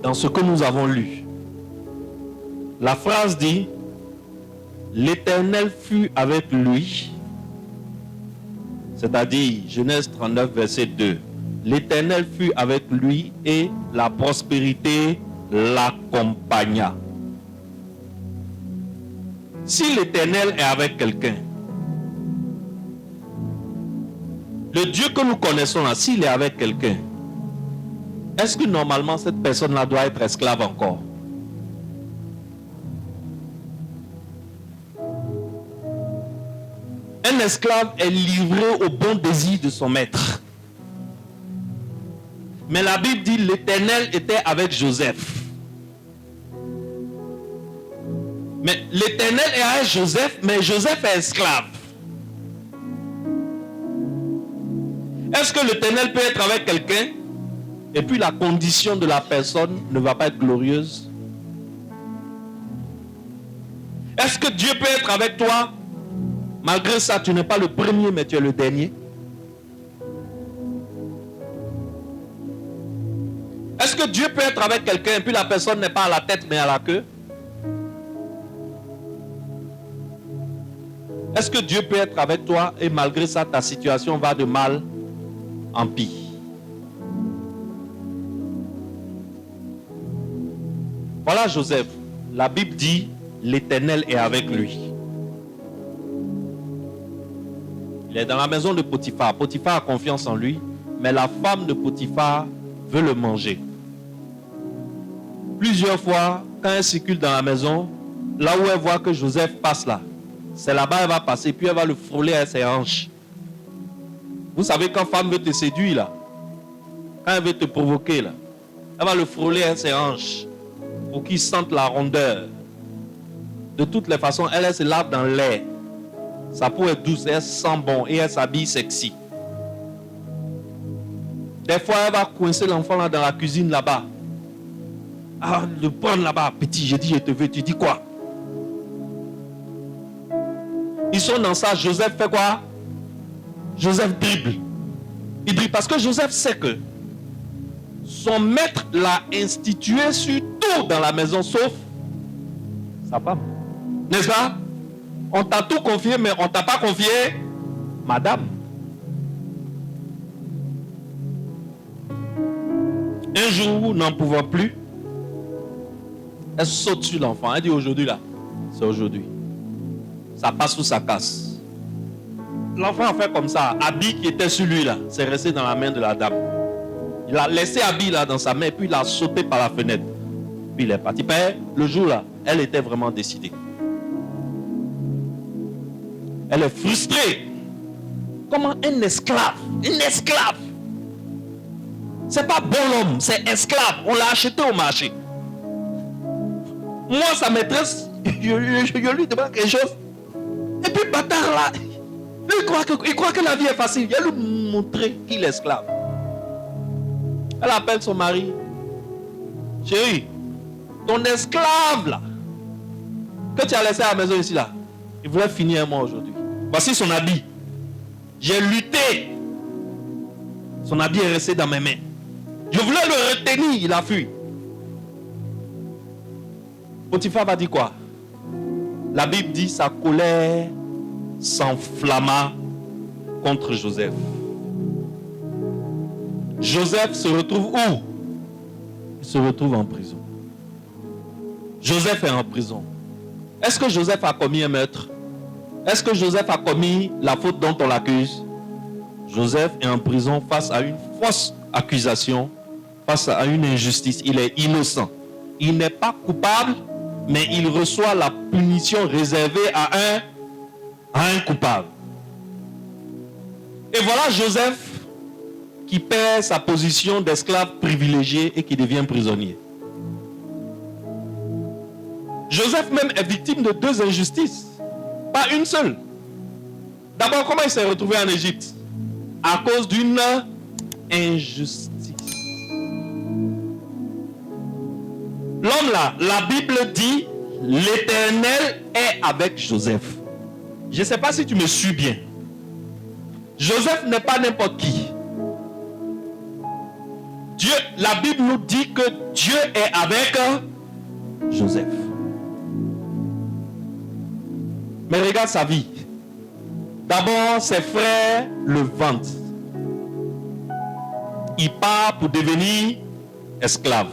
dans ce que nous avons lu. La phrase dit, l'Éternel fut avec lui, c'est-à-dire Genèse 39, verset 2. L'Éternel fut avec lui et la prospérité l'accompagna. Si l'Éternel est avec quelqu'un, le Dieu que nous connaissons là, s'il est avec quelqu'un, est-ce que normalement cette personne-là doit être esclave encore? Un esclave est livré au bon désir de son maître. Mais la Bible dit l'Éternel était avec Joseph. Mais l'Éternel est avec Joseph, mais Joseph est esclave. Est-ce que l'Éternel peut être avec quelqu'un et puis la condition de la personne ne va pas être glorieuse? Est-ce que Dieu peut être avec toi? Malgré ça, tu n'es pas le premier, mais tu es le dernier. Est-ce que Dieu peut être avec quelqu'un et puis la personne n'est pas à la tête mais à la queue? Est-ce que Dieu peut être avec toi et malgré ça, ta situation va de mal en pire? Voilà Joseph. La Bible dit, l'Éternel est avec lui. Il est dans la maison de Potiphar. Potiphar a confiance en lui, mais la femme de Potiphar veut le manger. Plusieurs fois, quand elle circule dans la maison, là où elle voit que Joseph passe là, c'est là-bas elle va passer, puis elle va le frôler à ses hanches. Vous savez, quand femme veut te séduire là, quand elle veut te provoquer là, elle va le frôler à ses hanches pour qu'il sente la rondeur. De toutes les façons, elle se lave dans l'air. Sa peau est douce, elle sent bon et elle s'habille sexy. Des fois, elle va coincer l'enfant là dans la cuisine là-bas. Ah, le prendre là-bas, petit, j'ai dit je te veux, tu dis quoi? Ils sont dans ça, Joseph fait quoi? Joseph dribble. Il dribble parce que Joseph sait que son maître l'a institué sur tout dans la maison, sauf sa femme. N'est-ce pas? On t'a tout confié, mais on t'a pas confié madame. Un jour, n'en pouvant plus, elle saute sur l'enfant. Elle dit aujourd'hui là, c'est aujourd'hui. Ça passe ou ça casse. L'enfant a fait comme ça. Habit qui était sur lui là, c'est resté dans la main de la dame. Il a laissé Habit là dans sa main, puis il a sauté par la fenêtre. Puis il est parti. Père, le jour là, elle était vraiment décidée. Elle est frustrée. Comment un esclave, c'est pas bon l'homme, c'est esclave. On l'a acheté au marché. Moi, sa maîtresse, je lui demande quelque chose. Et puis, bâtard là, il croit que la vie est facile. Il lui montrer qu'il est esclave. Elle appelle son mari. Chérie, ton esclave là, que tu as laissé à la maison ici là, il voulait finir un mois aujourd'hui. Voici son habit. J'ai lutté. Son habit est resté dans mes mains. Je voulais le retenir, il a fui. Potiphar va dire quoi? La Bible dit sa colère s'enflamma contre Joseph. Joseph se retrouve où? Il se retrouve en prison. Joseph est en prison. Est-ce que Joseph a commis un meurtre? Est-ce que Joseph a commis la faute dont on l'accuse? Joseph est en prison face à une fausse accusation, face à une injustice. Il est innocent. Il n'est pas coupable, mais il reçoit la punition réservée à un coupable. Et voilà Joseph qui perd sa position d'esclave privilégié et qui devient prisonnier. Joseph même est victime de 2 injustices, pas une seule. D'abord, comment il s'est retrouvé en Égypte? À cause d'une injustice. L'homme là, la Bible dit, l'Éternel est avec Joseph. Je ne sais pas si tu me suis bien. Joseph n'est pas n'importe qui. Dieu, la Bible nous dit que Dieu est avec Joseph. Mais regarde sa vie. D'abord, ses frères le vendent. Il part pour devenir esclave.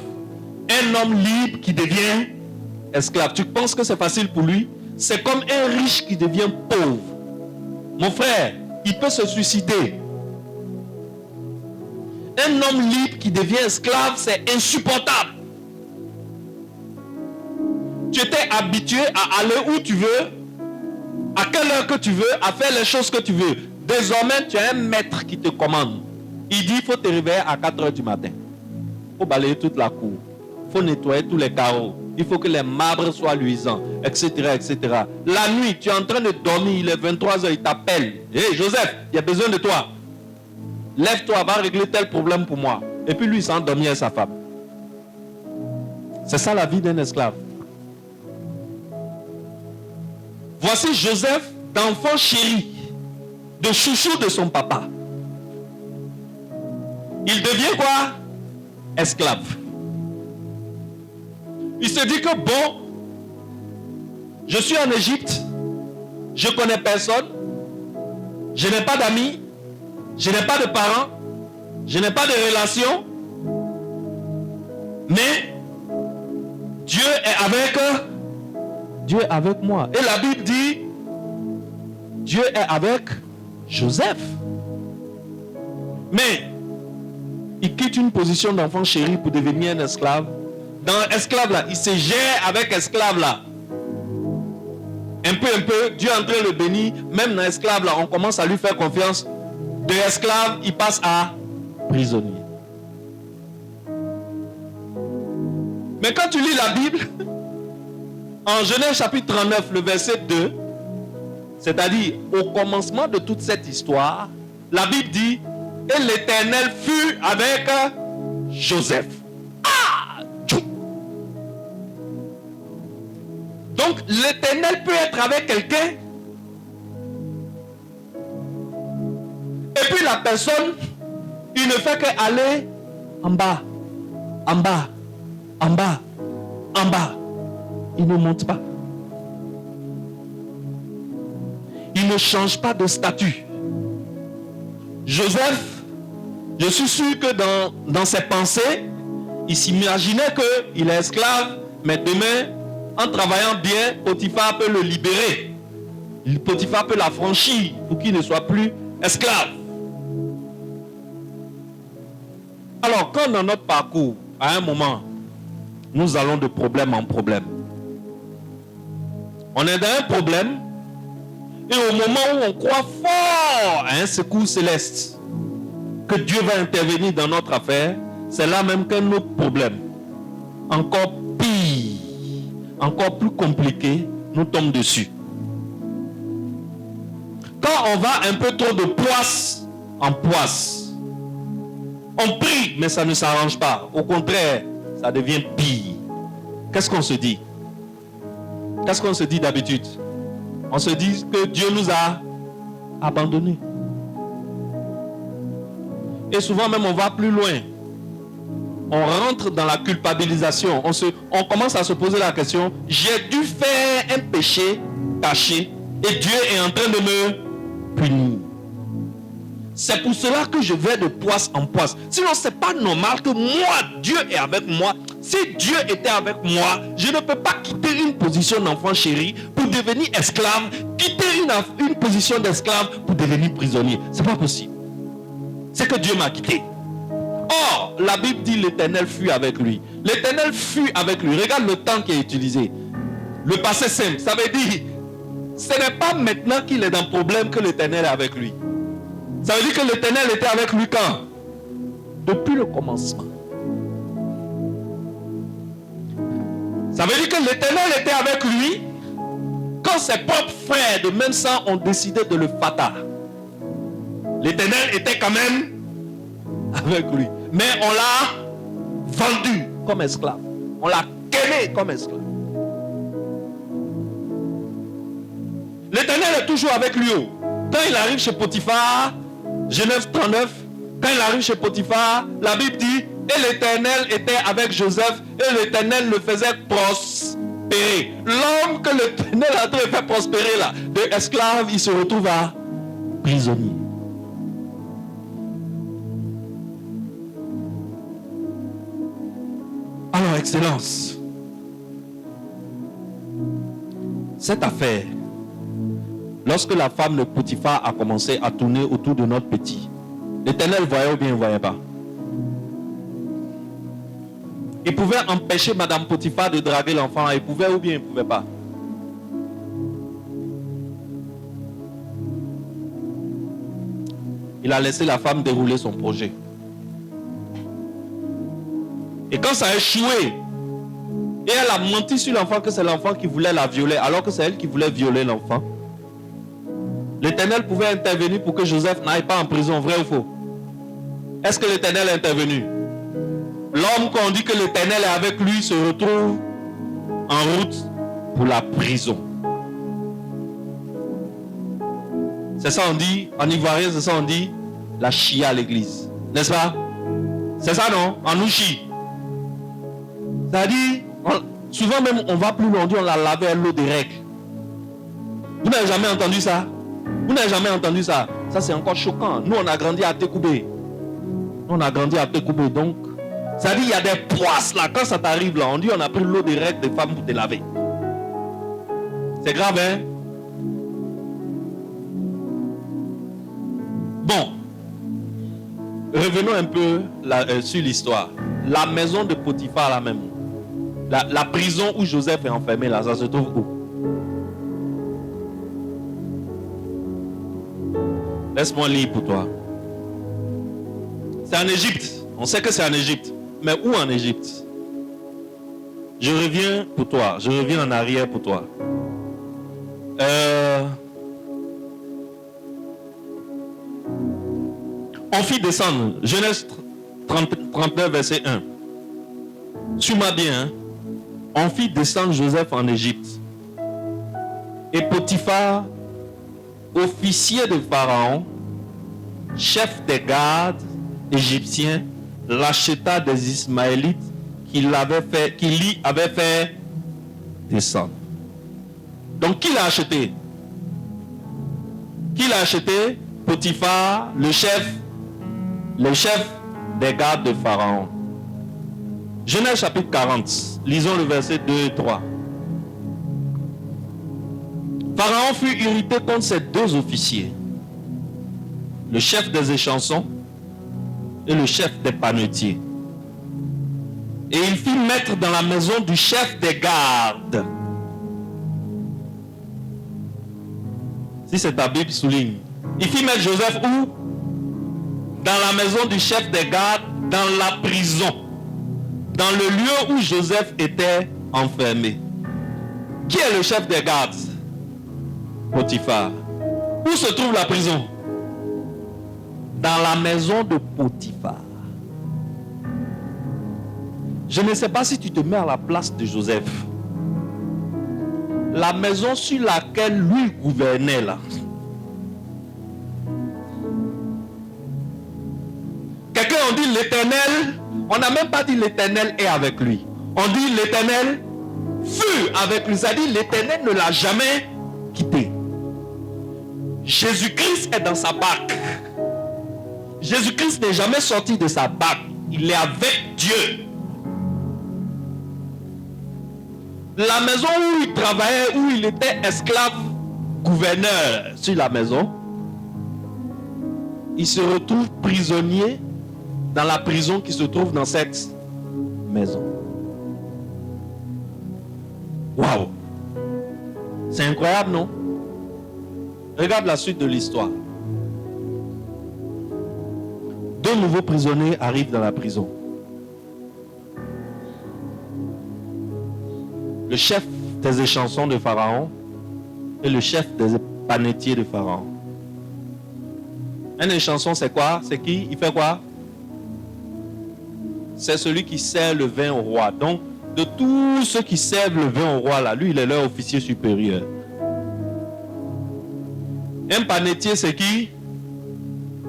Un homme libre qui devient esclave. Tu penses que c'est facile pour lui? C'est comme un riche qui devient pauvre. Mon frère, il peut se suicider. Un homme libre qui devient esclave, c'est insupportable. Tu étais habitué à aller où tu veux, à quelle heure que tu veux, à faire les choses que tu veux. Désormais, tu as un maître qui te commande. Il dit, il faut te réveiller à 4 heures du matin. Il faut balayer toute la cour. Il faut nettoyer tous les carreaux. Il faut que les marbres soient luisants, etc., etc. La nuit, tu es en train de dormir, il est 23 heures, il t'appelle. Hé, Joseph, il y a besoin de toi. Lève-toi, va régler tel problème pour moi. Et puis lui, il s'en dormit avec sa femme. C'est ça la vie d'un esclave. Voici Joseph, d'enfant chéri, de chouchou de son papa. Il devient quoi? Esclave. Il se dit que bon, je suis en Égypte, je ne connais personne, je n'ai pas d'amis, je n'ai pas de parents, je n'ai pas de relations, mais Dieu est avec moi. Et la Bible dit, Dieu est avec Joseph. Mais il quitte une position d'enfant chéri pour devenir un esclave. Dans esclave là, il se gère avec esclave là. Un peu, Dieu est en train de le bénir. Même dans esclave là, on commence à lui faire confiance. De esclave, il passe à prisonnier. Mais quand tu lis la Bible, en Genèse chapitre 39, le verset 2, c'est-à-dire au commencement de toute cette histoire, la Bible dit, et l'Éternel fut avec Joseph. Ah! Donc, l'Éternel peut être avec quelqu'un. Et puis la personne, il ne fait qu'aller en bas, en bas, en bas, en bas. Il ne monte pas. Il ne change pas de statut. Joseph, je suis sûr que dans ses pensées, il s'imaginait qu'il est esclave, mais demain, en travaillant bien, Potiphar peut le libérer. Potiphar peut l'affranchir pour qu'il ne soit plus esclave. Alors, quand dans notre parcours, à un moment, nous allons de problème en problème, on est dans un problème, et au moment où on croit fort à un secours céleste, que Dieu va intervenir dans notre affaire, c'est là même qu'un autre problème, encore pire, encore plus compliqué, nous tombe dessus. Quand on va un peu trop de poisse en poisse, on prie, mais ça ne s'arrange pas. Au contraire, ça devient pire. Qu'est-ce qu'on se dit? Qu'est-ce qu'on se dit d'habitude? On se dit que Dieu nous a abandonnés. Et souvent même on va plus loin. On rentre dans la culpabilisation. On commence à se poser la question, j'ai dû faire un péché caché et Dieu est en train de me punir. C'est pour cela que je vais de poisse en poisse. Sinon, ce n'est pas normal que moi, Dieu est avec moi. Si Dieu était avec moi, je ne peux pas quitter une position d'enfant chéri pour devenir esclave, quitter une position d'esclave pour devenir prisonnier. Ce n'est pas possible. C'est que Dieu m'a quitté. Or, la Bible dit l'Éternel fut avec lui. L'Éternel fut avec lui. Regarde le temps qui est utilisé. Le passé simple, ça veut dire, ce n'est pas maintenant qu'il est dans le problème que l'Éternel est avec lui. Ça veut dire que l'Éternel était avec lui quand? Depuis le commencement. Ça veut dire que l'Éternel était avec lui quand ses propres frères de même sang ont décidé de le fatar. L'Éternel était quand même avec lui. Mais on l'a vendu comme esclave. On l'a quémé comme esclave. L'Éternel est toujours avec lui. Quand il arrive chez Potiphar, Genèse 39, quand il arrive chez Potiphar, la Bible dit, et l'Éternel était avec Joseph, et l'Éternel le faisait prospérer. L'homme que l'Éternel a fait prospérer là, de esclave, il se retrouve à prisonnier. Alors, Excellence, cette affaire, lorsque la femme de Potiphar a commencé à tourner autour de notre petit, l'Éternel voyait ou bien il ne voyait pas? Il pouvait empêcher Madame Potiphar de draguer l'enfant, il pouvait ou bien il ne pouvait pas? Il a laissé la femme dérouler son projet. Et quand ça a échoué, et elle a menti sur l'enfant que c'est l'enfant qui voulait la violer, alors que c'est elle qui voulait violer l'enfant, l'Éternel pouvait intervenir pour que Joseph n'aille pas en prison, vrai ou faux? Est-ce que l'Éternel est intervenu? L'homme qu'on dit que l'Éternel est avec lui se retrouve en route pour la prison. C'est ça on dit, en ivoirien c'est ça on dit, la chia à l'église. N'est-ce pas? C'est ça non? En nous chie. C'est-à-dire, souvent même on va plus loin, on dit on l'a lavé à l'eau des règles. Vous n'avez jamais entendu ça? Vous n'avez jamais entendu ça? Ça c'est encore choquant. Nous on a grandi à Tekoubé. On a grandi à Tekoubé, donc c'est-à-dire il y a des poisses là. Quand ça t'arrive là, on dit on a pris l'eau des règles des femmes pour te laver. C'est grave hein? Bon, revenons un peu sur l'histoire. La maison de Potiphar là même, la prison où Joseph est enfermé là, ça se trouve où? Laisse-moi lire pour toi. C'est en Égypte. On sait que c'est en Égypte. Mais où en Égypte? Je reviens pour toi. Je reviens en arrière pour toi. On fit descendre. Genèse 39, verset 1. Suis-moi bien. Hein? On fit descendre Joseph en Égypte. Et Potiphar, officier de Pharaon, chef des gardes égyptiens, racheta des Ismaélites qu'il y avait fait descendre. Donc qui l'a acheté? Qui l'a acheté? Potiphar, le chef des gardes de Pharaon. Genèse chapitre 40, lisons le verset 2 et 3. Pharaon fut irrité contre ces deux officiers, le chef des échansons et le chef des panetiers. Et il fit mettre dans la maison du chef des gardes. Si c'est ta Bible, souligne. Il fit mettre Joseph où? Dans la maison du chef des gardes, dans la prison. Dans le lieu où Joseph était enfermé. Qui est le chef des gardes? Potiphar. Où se trouve la prison? Dans la maison de Potiphar. Je ne sais pas si tu te mets à la place de Joseph. La maison sur laquelle lui gouvernait là. Quelqu'un on dit l'Éternel, on n'a même pas dit l'Éternel est avec lui. On dit l'Éternel fut avec lui. C'est-à-dire l'Éternel ne l'a jamais quitté. Jésus-Christ est dans sa barque. Jésus-Christ n'est jamais sorti de sa barque. Il est avec Dieu. La maison où il travaillait, où il était esclave, gouverneur sur la maison, il se retrouve prisonnier dans la prison qui se trouve dans cette maison. Waouh! C'est incroyable, non? Regarde la suite de l'histoire. Deux nouveaux prisonniers arrivent dans la prison. Le chef des échansons de Pharaon et le chef des panetiers de Pharaon. Un échanson, c'est quoi? C'est qui? Il fait quoi? C'est celui qui sert le vin au roi. Donc, de tous ceux qui servent le vin au roi, là, lui, il est leur officier supérieur. Un panetier, c'est qui?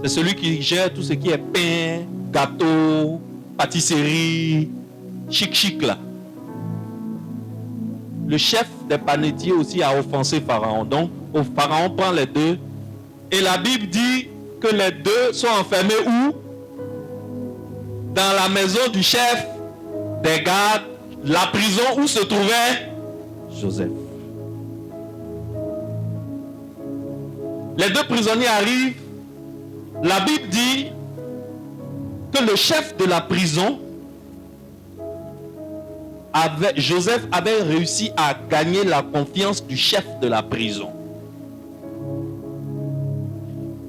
C'est celui qui gère tout ce qui est pain, gâteau, pâtisserie, chic là. Le chef des panetiers aussi a offensé Pharaon. Donc, Pharaon prend les deux. Et la Bible dit que les deux sont enfermés où? Dans la maison du chef des gardes, la prison où se trouvait Joseph. Les deux prisonniers arrivent. La Bible dit que le chef de la prison, Joseph avait réussi à gagner la confiance du chef de la prison.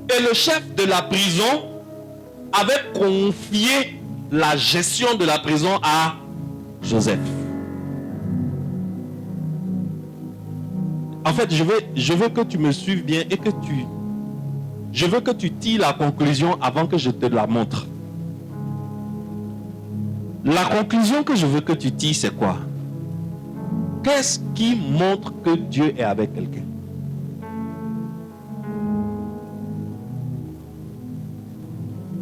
Et le chef de la prison avait confié la gestion de la prison à Joseph. En fait, je veux que tu me suives bien et que je veux que tu tires la conclusion avant que je te la montre. La conclusion que je veux que tu tires, c'est quoi? Qu'est-ce qui montre que Dieu est avec quelqu'un?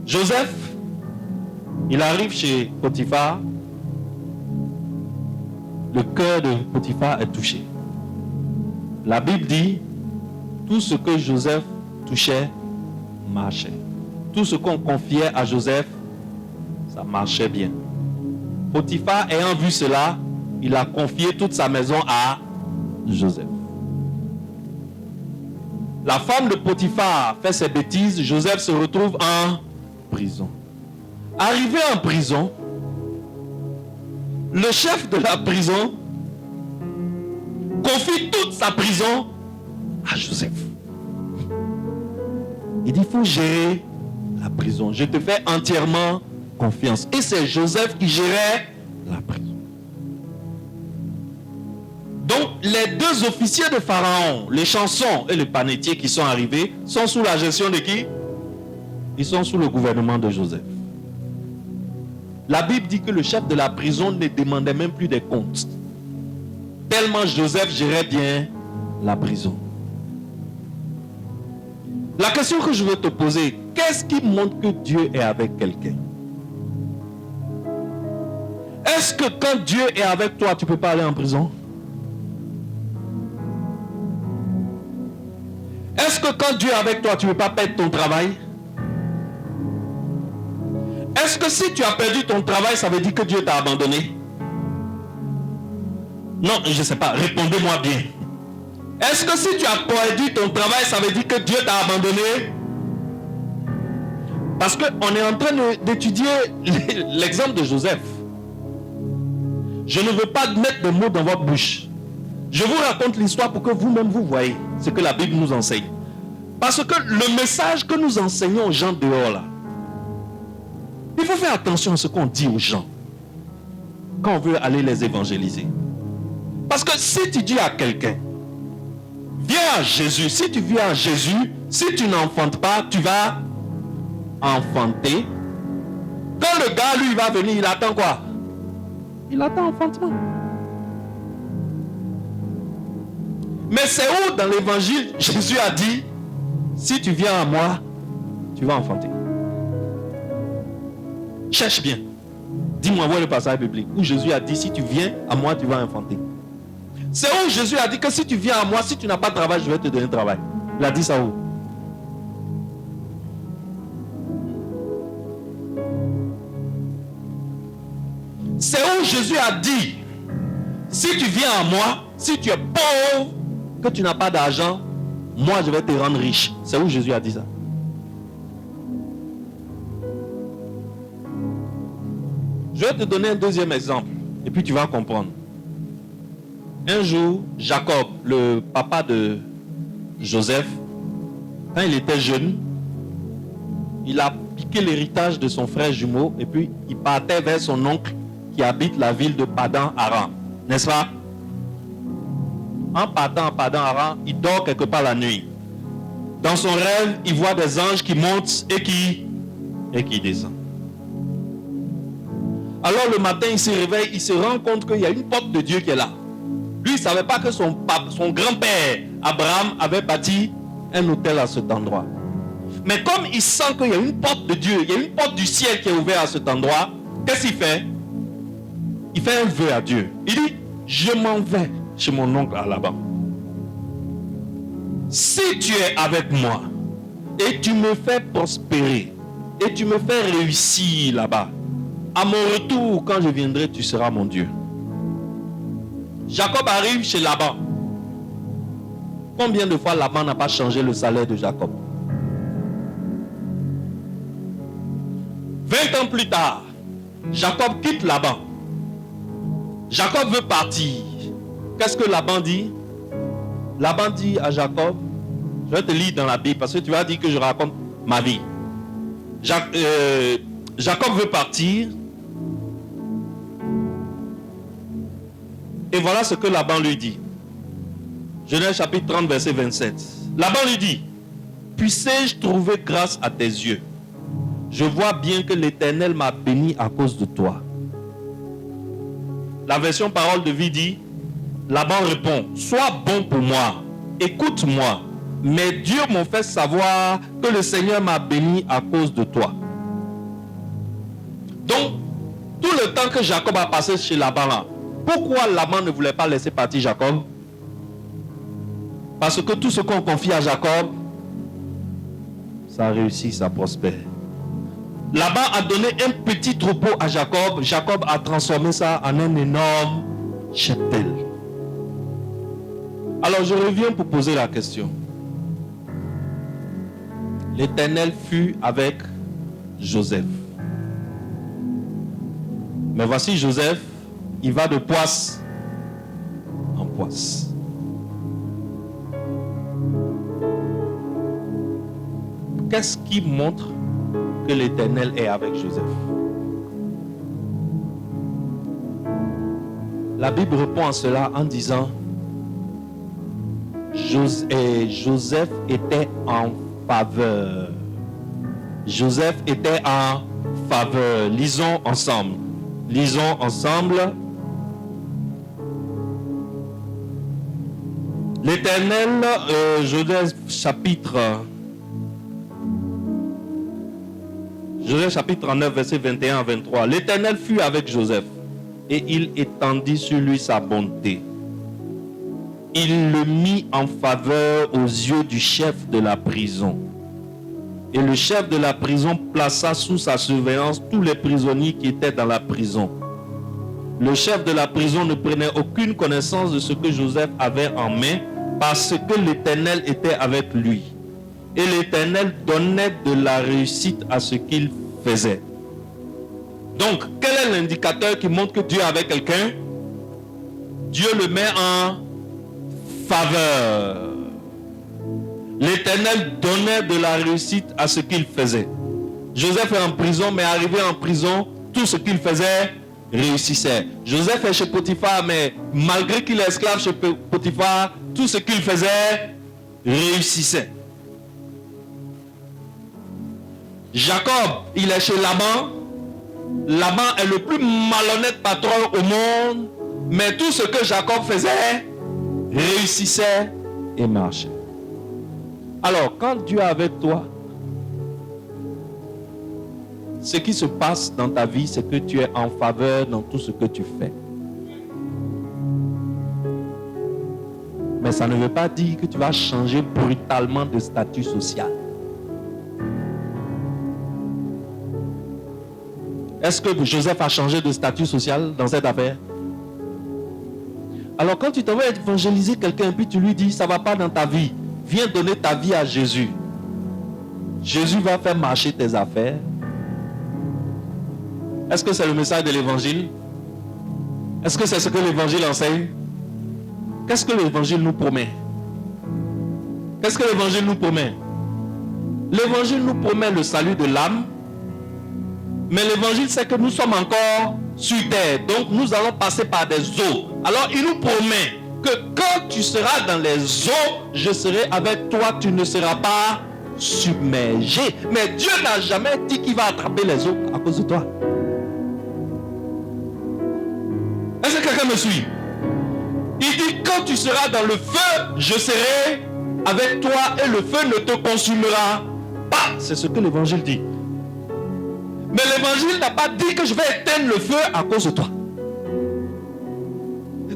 Joseph, il arrive chez Potiphar. Le cœur de Potiphar est touché. La Bible dit, tout ce que Joseph touchait, marchait. Tout ce qu'on confiait à Joseph, ça marchait bien. Potiphar ayant vu cela, il a confié toute sa maison à Joseph. La femme de Potiphar fait ses bêtises, Joseph se retrouve en prison. Arrivé en prison, le chef de la prison confie toute sa prison à Joseph. Il dit, il faut gérer la prison. Je te fais entièrement confiance. Et c'est Joseph qui gérait la prison. Donc, les deux officiers de Pharaon, les chansons et le panetier qui sont arrivés, sont sous la gestion de qui? Ils sont sous le gouvernement de Joseph. La Bible dit que le chef de la prison ne demandait même plus des comptes. Tellement Joseph gérait bien la prison. La question que je veux te poser, qu'est-ce qui montre que Dieu est avec quelqu'un? Est-ce que quand Dieu est avec toi, tu ne peux pas aller en prison? Est-ce que quand Dieu est avec toi, tu ne peux pas perdre ton travail? Est-ce que si tu as perdu ton travail, ça veut dire que Dieu t'a abandonné? Non, je ne sais pas. Répondez-moi bien. Est-ce que si tu as perdu ton travail, ça veut dire que Dieu t'a abandonné? Parce qu'on est en train d'étudier l'exemple de Joseph. Je ne veux pas mettre de mots dans votre bouche. Je vous raconte l'histoire pour que vous-même vous voyez ce que la Bible nous enseigne. Parce que le message que nous enseignons aux gens dehors là, il faut faire attention à ce qu'on dit aux gens quand on veut aller les évangéliser. Parce que si tu dis à quelqu'un, viens à Jésus, si tu viens à Jésus, si tu n'enfantes pas, tu vas enfanter. Quand le gars, lui, va venir, il attend quoi? Il attend enfantement. Mais c'est où dans l'évangile, Jésus a dit, si tu viens à moi, tu vas enfanter. Cherche bien. Dis-moi où est le passage biblique où Jésus a dit, si tu viens à moi, tu vas enfanter. C'est où Jésus a dit que si tu viens à moi, si tu n'as pas de travail, je vais te donner un travail. Il a dit ça où? C'est où Jésus a dit, si tu viens à moi, si tu es pauvre, que tu n'as pas d'argent, moi je vais te rendre riche. C'est où Jésus a dit ça? Je vais te donner un deuxième exemple, et puis tu vas comprendre. Un jour, Jacob, le papa de Joseph, quand il était jeune, il a piqué l'héritage de son frère jumeau, et puis il partait vers son oncle qui habite la ville de Padan-Aram. N'est-ce pas? En partant à Padan-Aram, il dort quelque part la nuit. Dans son rêve, il voit des anges qui montent et qui descendent. Alors le matin, il se réveille, il se rend compte qu'il y a une porte de Dieu qui est là. Lui, il ne savait pas que son grand-père, Abraham, avait bâti un hôtel à cet endroit. Mais comme il sent qu'il y a une porte de Dieu, il y a une porte du ciel qui est ouverte à cet endroit, qu'est-ce qu'il fait? Il fait un vœu à Dieu. Il dit, je m'en vais chez mon oncle à Laban. Si tu es avec moi et tu me fais prospérer et tu me fais réussir là-bas, à mon retour, quand je viendrai, tu seras mon Dieu. Jacob arrive chez Laban. Combien de fois Laban n'a pas changé le salaire de Jacob? 20 ans plus tard, Jacob quitte Laban. Jacob veut partir. Qu'est-ce que Laban dit? Laban dit à Jacob, je vais te lire dans la Bible parce que tu vas dire que je raconte ma vie. Jacob veut partir. Et voilà ce que Laban lui dit. Genèse chapitre 30, verset 27. Laban lui dit, puissé-je trouver grâce à tes yeux? Je vois bien que l'Éternel m'a béni à cause de toi. La version parole de vie dit, Laban répond, sois bon pour moi, écoute-moi, mais Dieu m'a fait savoir que le Seigneur m'a béni à cause de toi. Donc, tout le temps que Jacob a passé chez Laban là, pourquoi Laban ne voulait pas laisser partir Jacob? Parce que tout ce qu'on confie à Jacob, ça réussit, ça prospère. Laban a donné un petit troupeau à Jacob. Jacob a transformé ça en un énorme cheptel. Alors je reviens pour poser la question. L'Éternel fut avec Joseph. Mais voici Joseph, il va de poisse en poisse. Qu'est-ce qui montre que l'Éternel est avec Joseph? La Bible répond à cela en disant, Joseph était en faveur. Joseph était en faveur. Lisons ensemble. Lisons ensemble. L'Éternel, Genèse chapitre 9, verset 21 à 23. L'Éternel fut avec Joseph et il étendit sur lui sa bonté. Il le mit en faveur aux yeux du chef de la prison. Et le chef de la prison plaça sous sa surveillance tous les prisonniers qui étaient dans la prison. Le chef de la prison ne prenait aucune connaissance de ce que Joseph avait en main parce que l'Éternel était avec lui. Et l'Éternel donnait de la réussite à ce qu'il faisait. Donc, quel est l'indicateur qui montre que Dieu est avec quelqu'un? Dieu le met en faveur. L'Éternel donnait de la réussite à ce qu'il faisait. Joseph est en prison, mais arrivé en prison, tout ce qu'il faisait réussissait. Joseph est chez Potiphar, mais malgré qu'il est esclave chez Potiphar, tout ce qu'il faisait réussissait. Jacob, il est chez Laban. Laban est le plus malhonnête patron au monde, mais tout ce que Jacob faisait réussissait et marchait. Alors, quand Dieu est avec toi, ce qui se passe dans ta vie, c'est que tu es en faveur dans tout ce que tu fais. Mais ça ne veut pas dire que tu vas changer brutalement de statut social. Est-ce que Joseph a changé de statut social dans cette affaire? Alors quand tu t'en vas évangéliser quelqu'un, puis tu lui dis, ça ne va pas dans ta vie, viens donner ta vie à Jésus. Jésus va faire marcher tes affaires. Est-ce que c'est le message de l'évangile? Est-ce que c'est ce que l'évangile enseigne? Qu'est-ce que l'évangile nous promet? Qu'est-ce que l'évangile nous promet? L'évangile nous promet le salut de l'âme. Mais l'évangile, c'est que nous sommes encore sur terre. Donc nous allons passer par des eaux. Alors il nous promet que quand tu seras dans les eaux, je serai avec toi, tu ne seras pas submergé. Mais Dieu n'a jamais dit qu'il va attraper les eaux à cause de toi. Est-ce que quelqu'un me suit? Il dit, quand tu seras dans le feu, je serai avec toi et le feu ne te consumera pas. C'est ce que l'évangile dit. Mais l'évangile n'a pas dit que je vais éteindre le feu à cause de toi.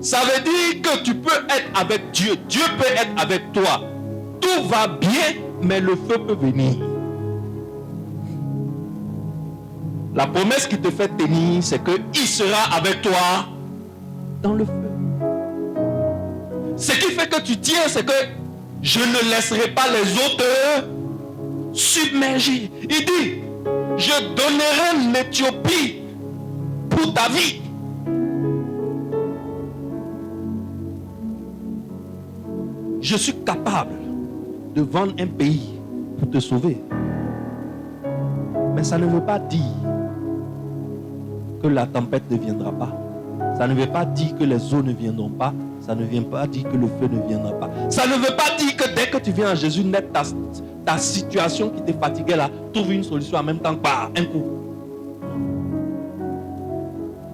Ça veut dire que tu peux être avec Dieu. Dieu peut être avec toi. Tout va bien, mais le feu peut venir. La promesse qui te fait tenir, c'est qu'il sera avec toi dans le feu. Ce qui fait que tu tiens, c'est que je ne laisserai pas les autres submerger. Il dit, je donnerai l'Éthiopie pour ta vie. Je suis capable de vendre un pays pour te sauver. Mais ça ne veut pas dire que la tempête ne viendra pas. Ça ne veut pas dire que les eaux ne viendront pas. Ça ne vient pas dire que le feu ne viendra pas. Ça ne veut pas dire que dès que tu viens à Jésus, net ta situation qui te fatiguait là, trouve une solution en même temps par un coup.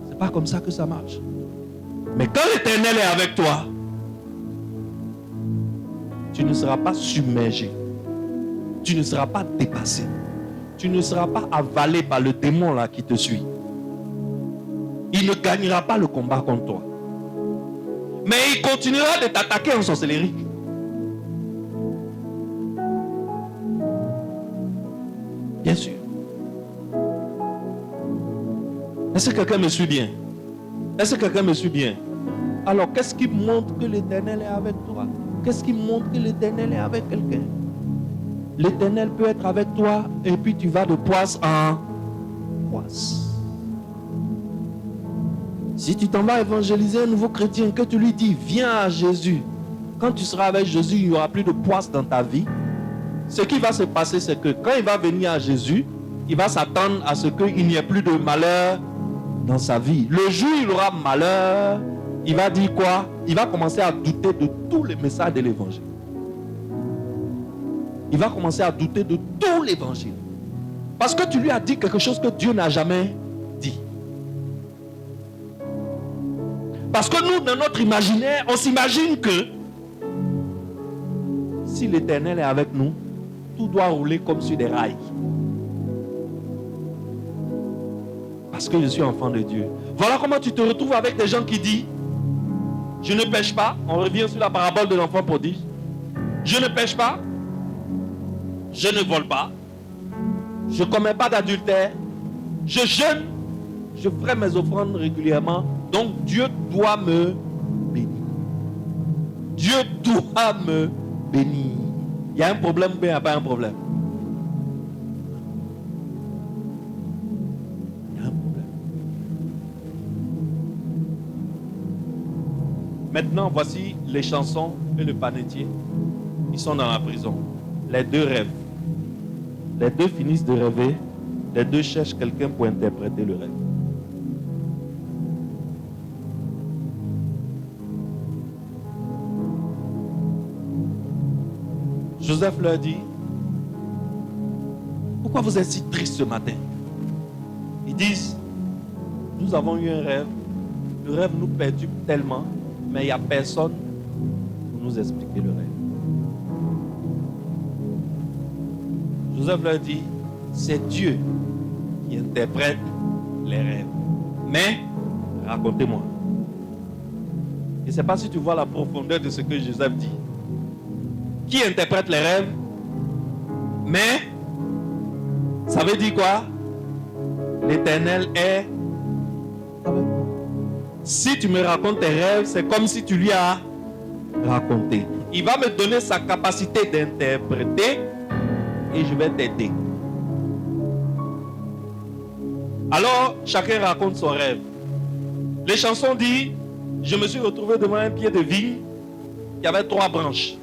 C'est pas comme ça que ça marche. Mais quand l'Éternel est avec toi, tu ne seras pas submergé. Tu ne seras pas dépassé. Tu ne seras pas avalé par le démon là qui te suit. Il ne gagnera pas le combat contre toi. Mais il continuera de t'attaquer en sorcellerie. Bien sûr. Est-ce que quelqu'un me suit bien? Est-ce que quelqu'un me suit bien? Alors, qu'est-ce qui montre que l'Éternel est avec toi? Qu'est-ce qui montre que l'Éternel est avec quelqu'un? L'Éternel peut être avec toi et puis tu vas de poisse en poisse. Si tu t'en vas évangéliser un nouveau chrétien, que tu lui dis, viens à Jésus. Quand tu seras avec Jésus, il n'y aura plus de poisse dans ta vie. Ce qui va se passer, c'est que quand il va venir à Jésus, il va s'attendre à ce qu'il n'y ait plus de malheur dans sa vie. Le jour où il aura malheur, il va dire quoi? Il va commencer à douter de tous les messages de l'évangile. Il va commencer à douter de tout l'évangile. Parce que tu lui as dit quelque chose que Dieu n'a jamais dit. Parce que nous, dans notre imaginaire, on s'imagine que si l'Éternel est avec nous, tout doit rouler comme sur des rails. Parce que je suis enfant de Dieu. Voilà comment tu te retrouves avec des gens qui disent, je ne pêche pas. On revient sur la parabole de l'enfant prodige. Je ne pêche pas. Je ne vole pas. Je ne commets pas d'adultère. Je jeûne. Je ferai mes offrandes régulièrement. Donc Dieu doit me bénir. Dieu doit me bénir. Il y a un problème ou bien il n'y a pas un problème? Il y a un problème. Maintenant, voici les chansons et le panetier. Ils sont dans la prison. Les deux rêvent. Les deux finissent de rêver. Les deux cherchent quelqu'un pour interpréter le rêve. Joseph leur dit, pourquoi vous êtes si tristes ce matin? Ils disent, nous avons eu un rêve. Le rêve nous perturbe tellement, mais il n'y a personne pour nous expliquer le rêve. Joseph leur dit, c'est Dieu qui interprète les rêves. Mais, racontez-moi. Je ne sais pas si tu vois la profondeur de ce que Joseph dit. Qui interprète les rêves? Mais, ça veut dire quoi? L'Éternel est avec moi. Si tu me racontes tes rêves, c'est comme si tu lui as raconté. Il va me donner sa capacité d'interpréter et je vais t'aider. Alors, chacun raconte son rêve. Les chansons disent, je me suis retrouvé devant un pied de vigne qui avait 3 branches.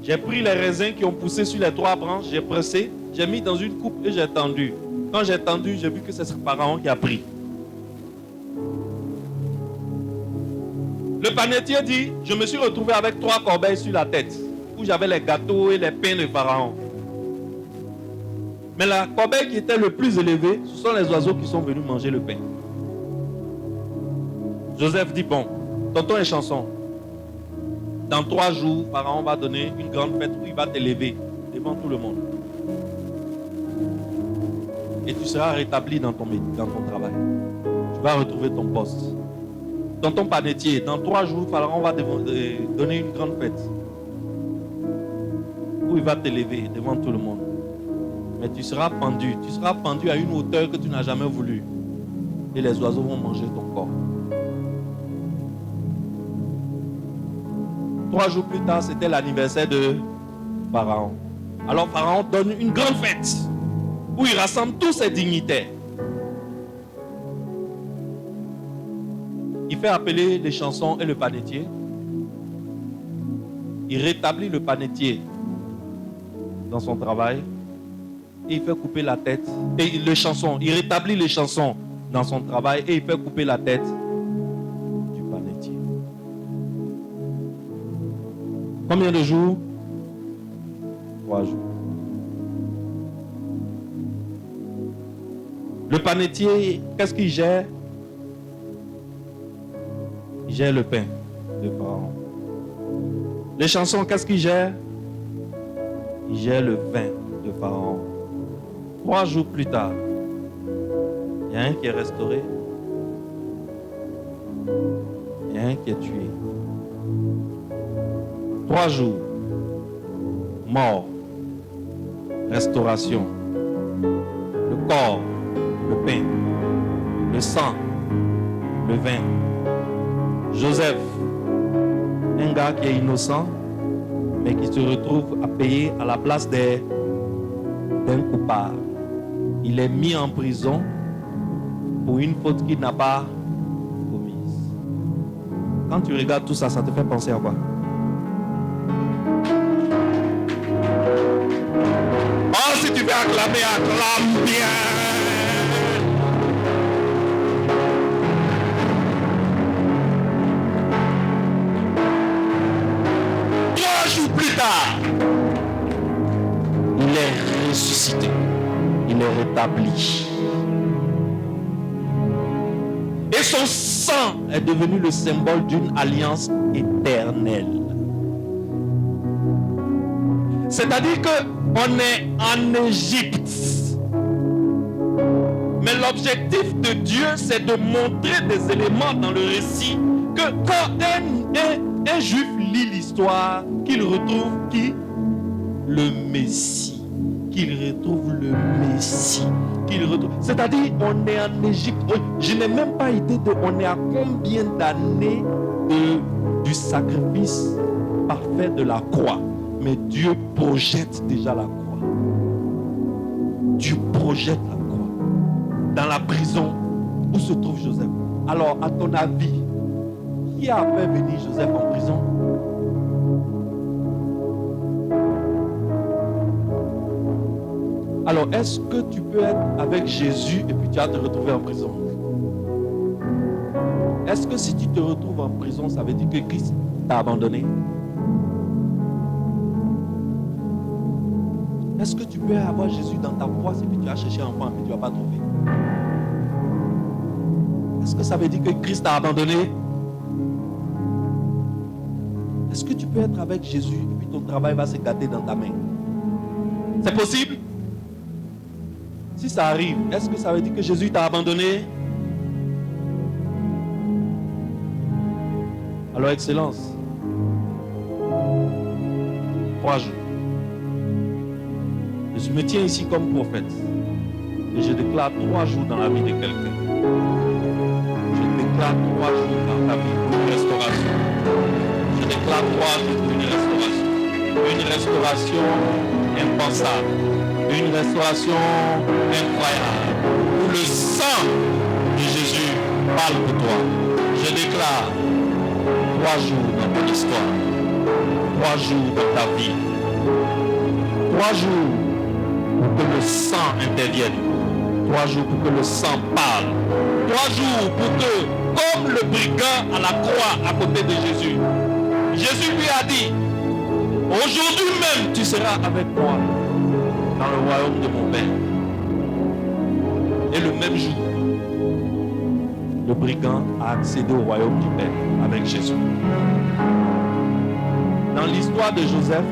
J'ai pris les raisins qui ont poussé sur les 3 branches, j'ai pressé, j'ai mis dans une coupe et j'ai tendu. Quand j'ai tendu, j'ai vu que c'est Pharaon qui a pris. Le panetier dit, je me suis retrouvé avec 3 corbeilles sur la tête, où j'avais les gâteaux et les pains de Pharaon. Mais la corbeille qui était le plus élevée, ce sont les oiseaux qui sont venus manger le pain. Joseph dit, bon, tonton les chansons. Dans 3 jours, Pharaon va donner une grande fête où il va t'élever devant tout le monde. Et tu seras rétabli dans ton travail. Tu vas retrouver ton poste. Dans ton panetier, dans 3 jours, Pharaon va donner une grande fête où il va t'élever devant tout le monde. Mais tu seras pendu. Tu seras pendu à une hauteur que tu n'as jamais voulu. Et les oiseaux vont manger ton corps. 3 jours plus tard, c'était l'anniversaire de Pharaon. Alors Pharaon donne une grande fête où il rassemble tous ses dignitaires. Il fait appeler les chansons et le panetier. Il rétablit le panetier dans son travail. Et il fait couper la tête. Et les chansons, il rétablit les chansons dans son travail et il fait couper la tête du panetier. Combien de jours? 3 jours. Le panetier, qu'est-ce qu'il gère? Il gère le pain de Pharaon. Les chansons, qu'est-ce qu'il gère? Il gère le vin de Pharaon. 3 jours plus tard, il y a un qui est restauré, il y a un qui est tué. 3 jours, mort, restauration, le corps, le pain, le sang, le vin. Joseph, un gars qui est innocent, mais qui se retrouve à payer à la place d'un coupable. Il est mis en prison pour une faute qu'il n'a pas commise. Quand tu regardes tout ça, ça te fait penser à quoi? Oh, si tu veux acclamer, acclame bien. 3 jours plus tard, il est ressuscité. Il est rétabli. Et son sang est devenu le symbole d'une alliance éternelle. C'est-à-dire qu'on est en Égypte. Mais l'objectif de Dieu, c'est de montrer des éléments dans le récit que quand un juif lit l'histoire, qu'il retrouve qui? Le Messie. Qu'il retrouve le Messie. C'est-à-dire, on est en Égypte. Je n'ai même pas idée de on est à combien d'années du sacrifice parfait de la croix. Mais Dieu projette déjà la croix. Dieu projette la croix. Dans la prison où se trouve Joseph. Alors, à ton avis, qui a fait venir Joseph en prison? Alors, est-ce que tu peux être avec Jésus et puis tu vas te retrouver en prison? Est-ce que si tu te retrouves en prison, ça veut dire que Christ t'a abandonné? Est-ce que tu peux avoir Jésus dans ta poisse et puis tu vas chercher un enfant et puis tu ne vas pas trouver? Est-ce que ça veut dire que Christ t'a abandonné? Est-ce que tu peux être avec Jésus et puis ton travail va se gâter dans ta main? C'est possible? Si ça arrive, est-ce que ça veut dire que Jésus t'a abandonné? Alors, Excellence, 3 jours. Je me tiens ici comme prophète et je déclare 3 jours dans la vie de quelqu'un. Je déclare 3 jours dans ta vie pour une restauration. Je déclare 3 jours pour une restauration. Une restauration impensable. Une restauration incroyable. Où le sang de Jésus parle pour toi. Je déclare 3 jours dans ton histoire. 3 jours dans ta vie. 3 jours pour que le sang intervienne. 3 jours pour que le sang parle. 3 jours pour que, comme le brigand à la croix à côté de Jésus, Jésus lui a dit, aujourd'hui même tu seras avec moi dans le royaume de mon Père. Et le même jour, le brigand a accédé au royaume du Père avec Jésus. Dans l'histoire de Joseph,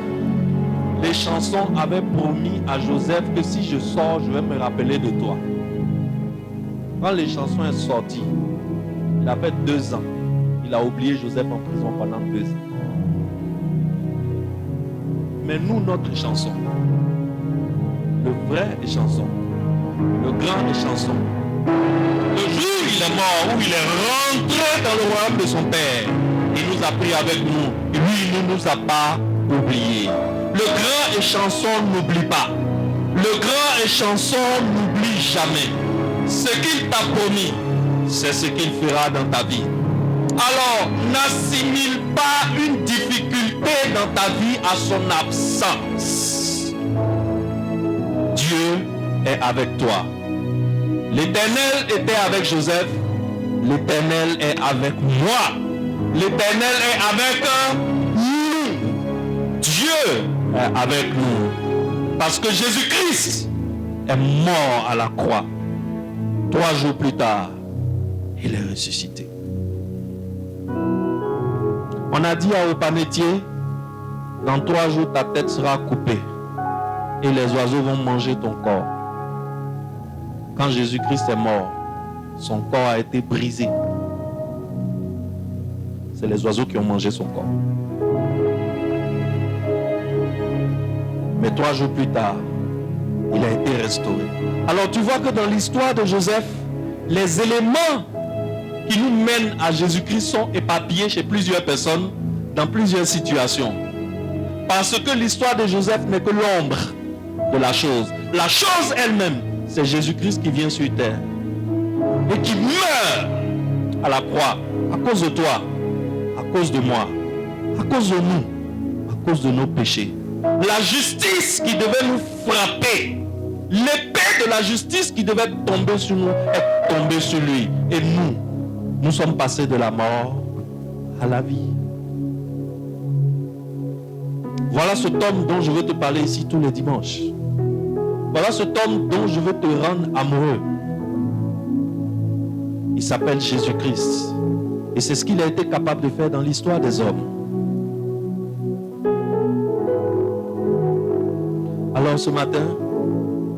les chansons avaient promis à Joseph que si je sors, je vais me rappeler de toi. Quand les chansons sont sorties, il a fait 2 ans. Il a oublié Joseph en prison pendant 2 ans. Mais nous, notre chanson, le vrai est chanson, le grand est chanson. Le jour où il est mort, où il est rentré dans le royaume de son Père, il nous a pris avec nous. Et lui, il ne nous a pas oubliés. Le grand et chanson n'oublie pas. Le grand et chanson n'oublie jamais. Ce qu'il t'a promis, c'est ce qu'il fera dans ta vie. Alors, n'assimile pas une difficulté dans ta vie à son absence. Dieu est avec toi. L'Éternel était avec Joseph. L'Éternel est avec moi. L'Éternel est avec nous. Dieu est avec nous. Parce que Jésus-Christ est mort à la croix. 3 jours plus tard, il est ressuscité. On a dit au panetier, dans 3 jours ta tête sera coupée et les oiseaux vont manger ton corps. Quand Jésus-Christ est mort, son corps a été brisé. C'est les oiseaux qui ont mangé son corps. Mais 3 jours plus tard, il a été restauré. Alors tu vois que dans l'histoire de Joseph, les éléments qui nous mènent à Jésus-Christ sont éparpillés chez plusieurs personnes, dans plusieurs situations. Parce que l'histoire de Joseph n'est que l'ombre de la chose. La chose elle-même, c'est Jésus-Christ qui vient sur terre et qui meurt à la croix à cause de toi, à cause de moi, à cause de nous, à cause de nos péchés. La justice qui devait nous frapper, l'épée de la justice qui devait tomber sur nous est tombée sur lui. Et nous sommes passés de la mort à la vie. Voilà cet homme dont je veux te parler ici tous les dimanches. Voilà cet homme dont je veux te rendre amoureux. Il s'appelle Jésus-Christ. Et c'est ce qu'il a été capable de faire dans l'histoire des hommes. Alors ce matin,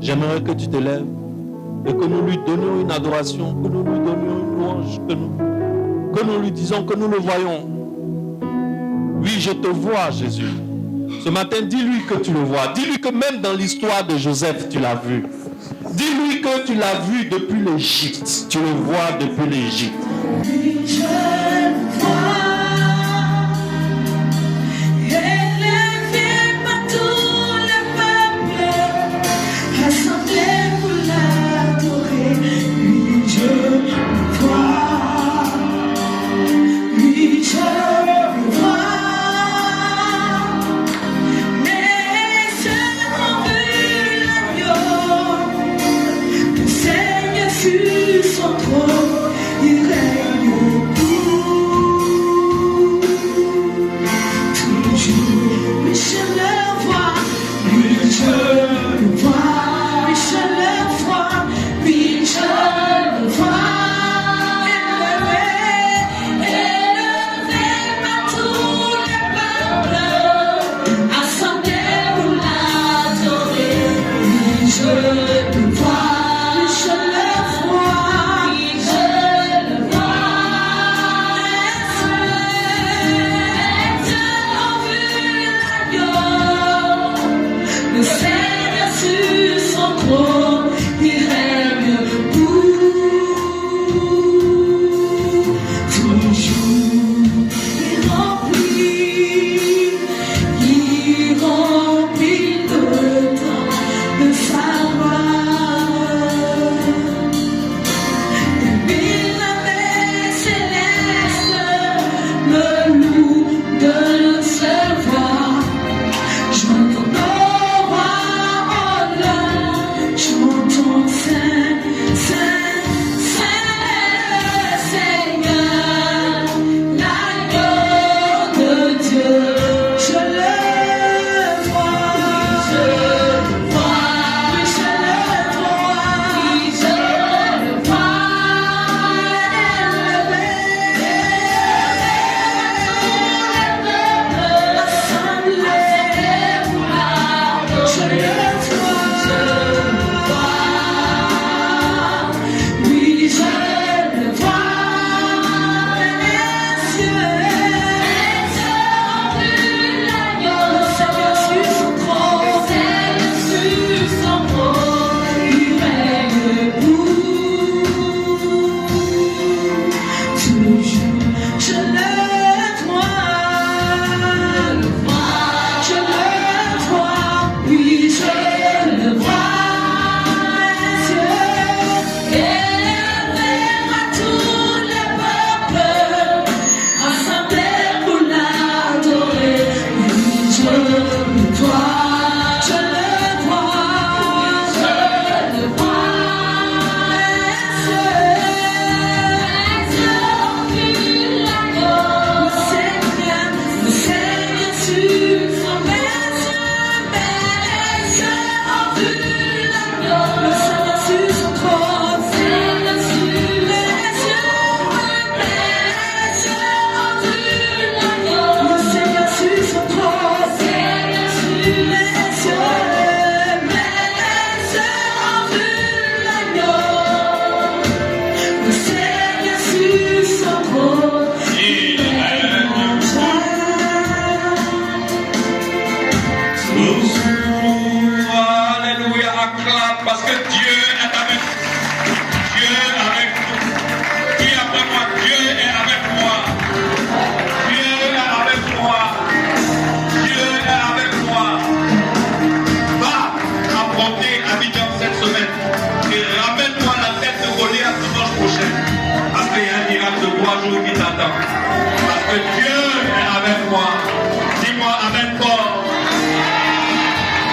j'aimerais que tu te lèves et que nous lui donnions une adoration, que nous lui donnions une louange, que nous lui disons que nous le voyons. Oui, je te vois, Jésus. Ce matin, dis-lui que tu le vois. Dis-lui que même dans l'histoire de Joseph, tu l'as vu. Dis-lui que tu l'as vu depuis l'Égypte. Tu le vois depuis l'Égypte.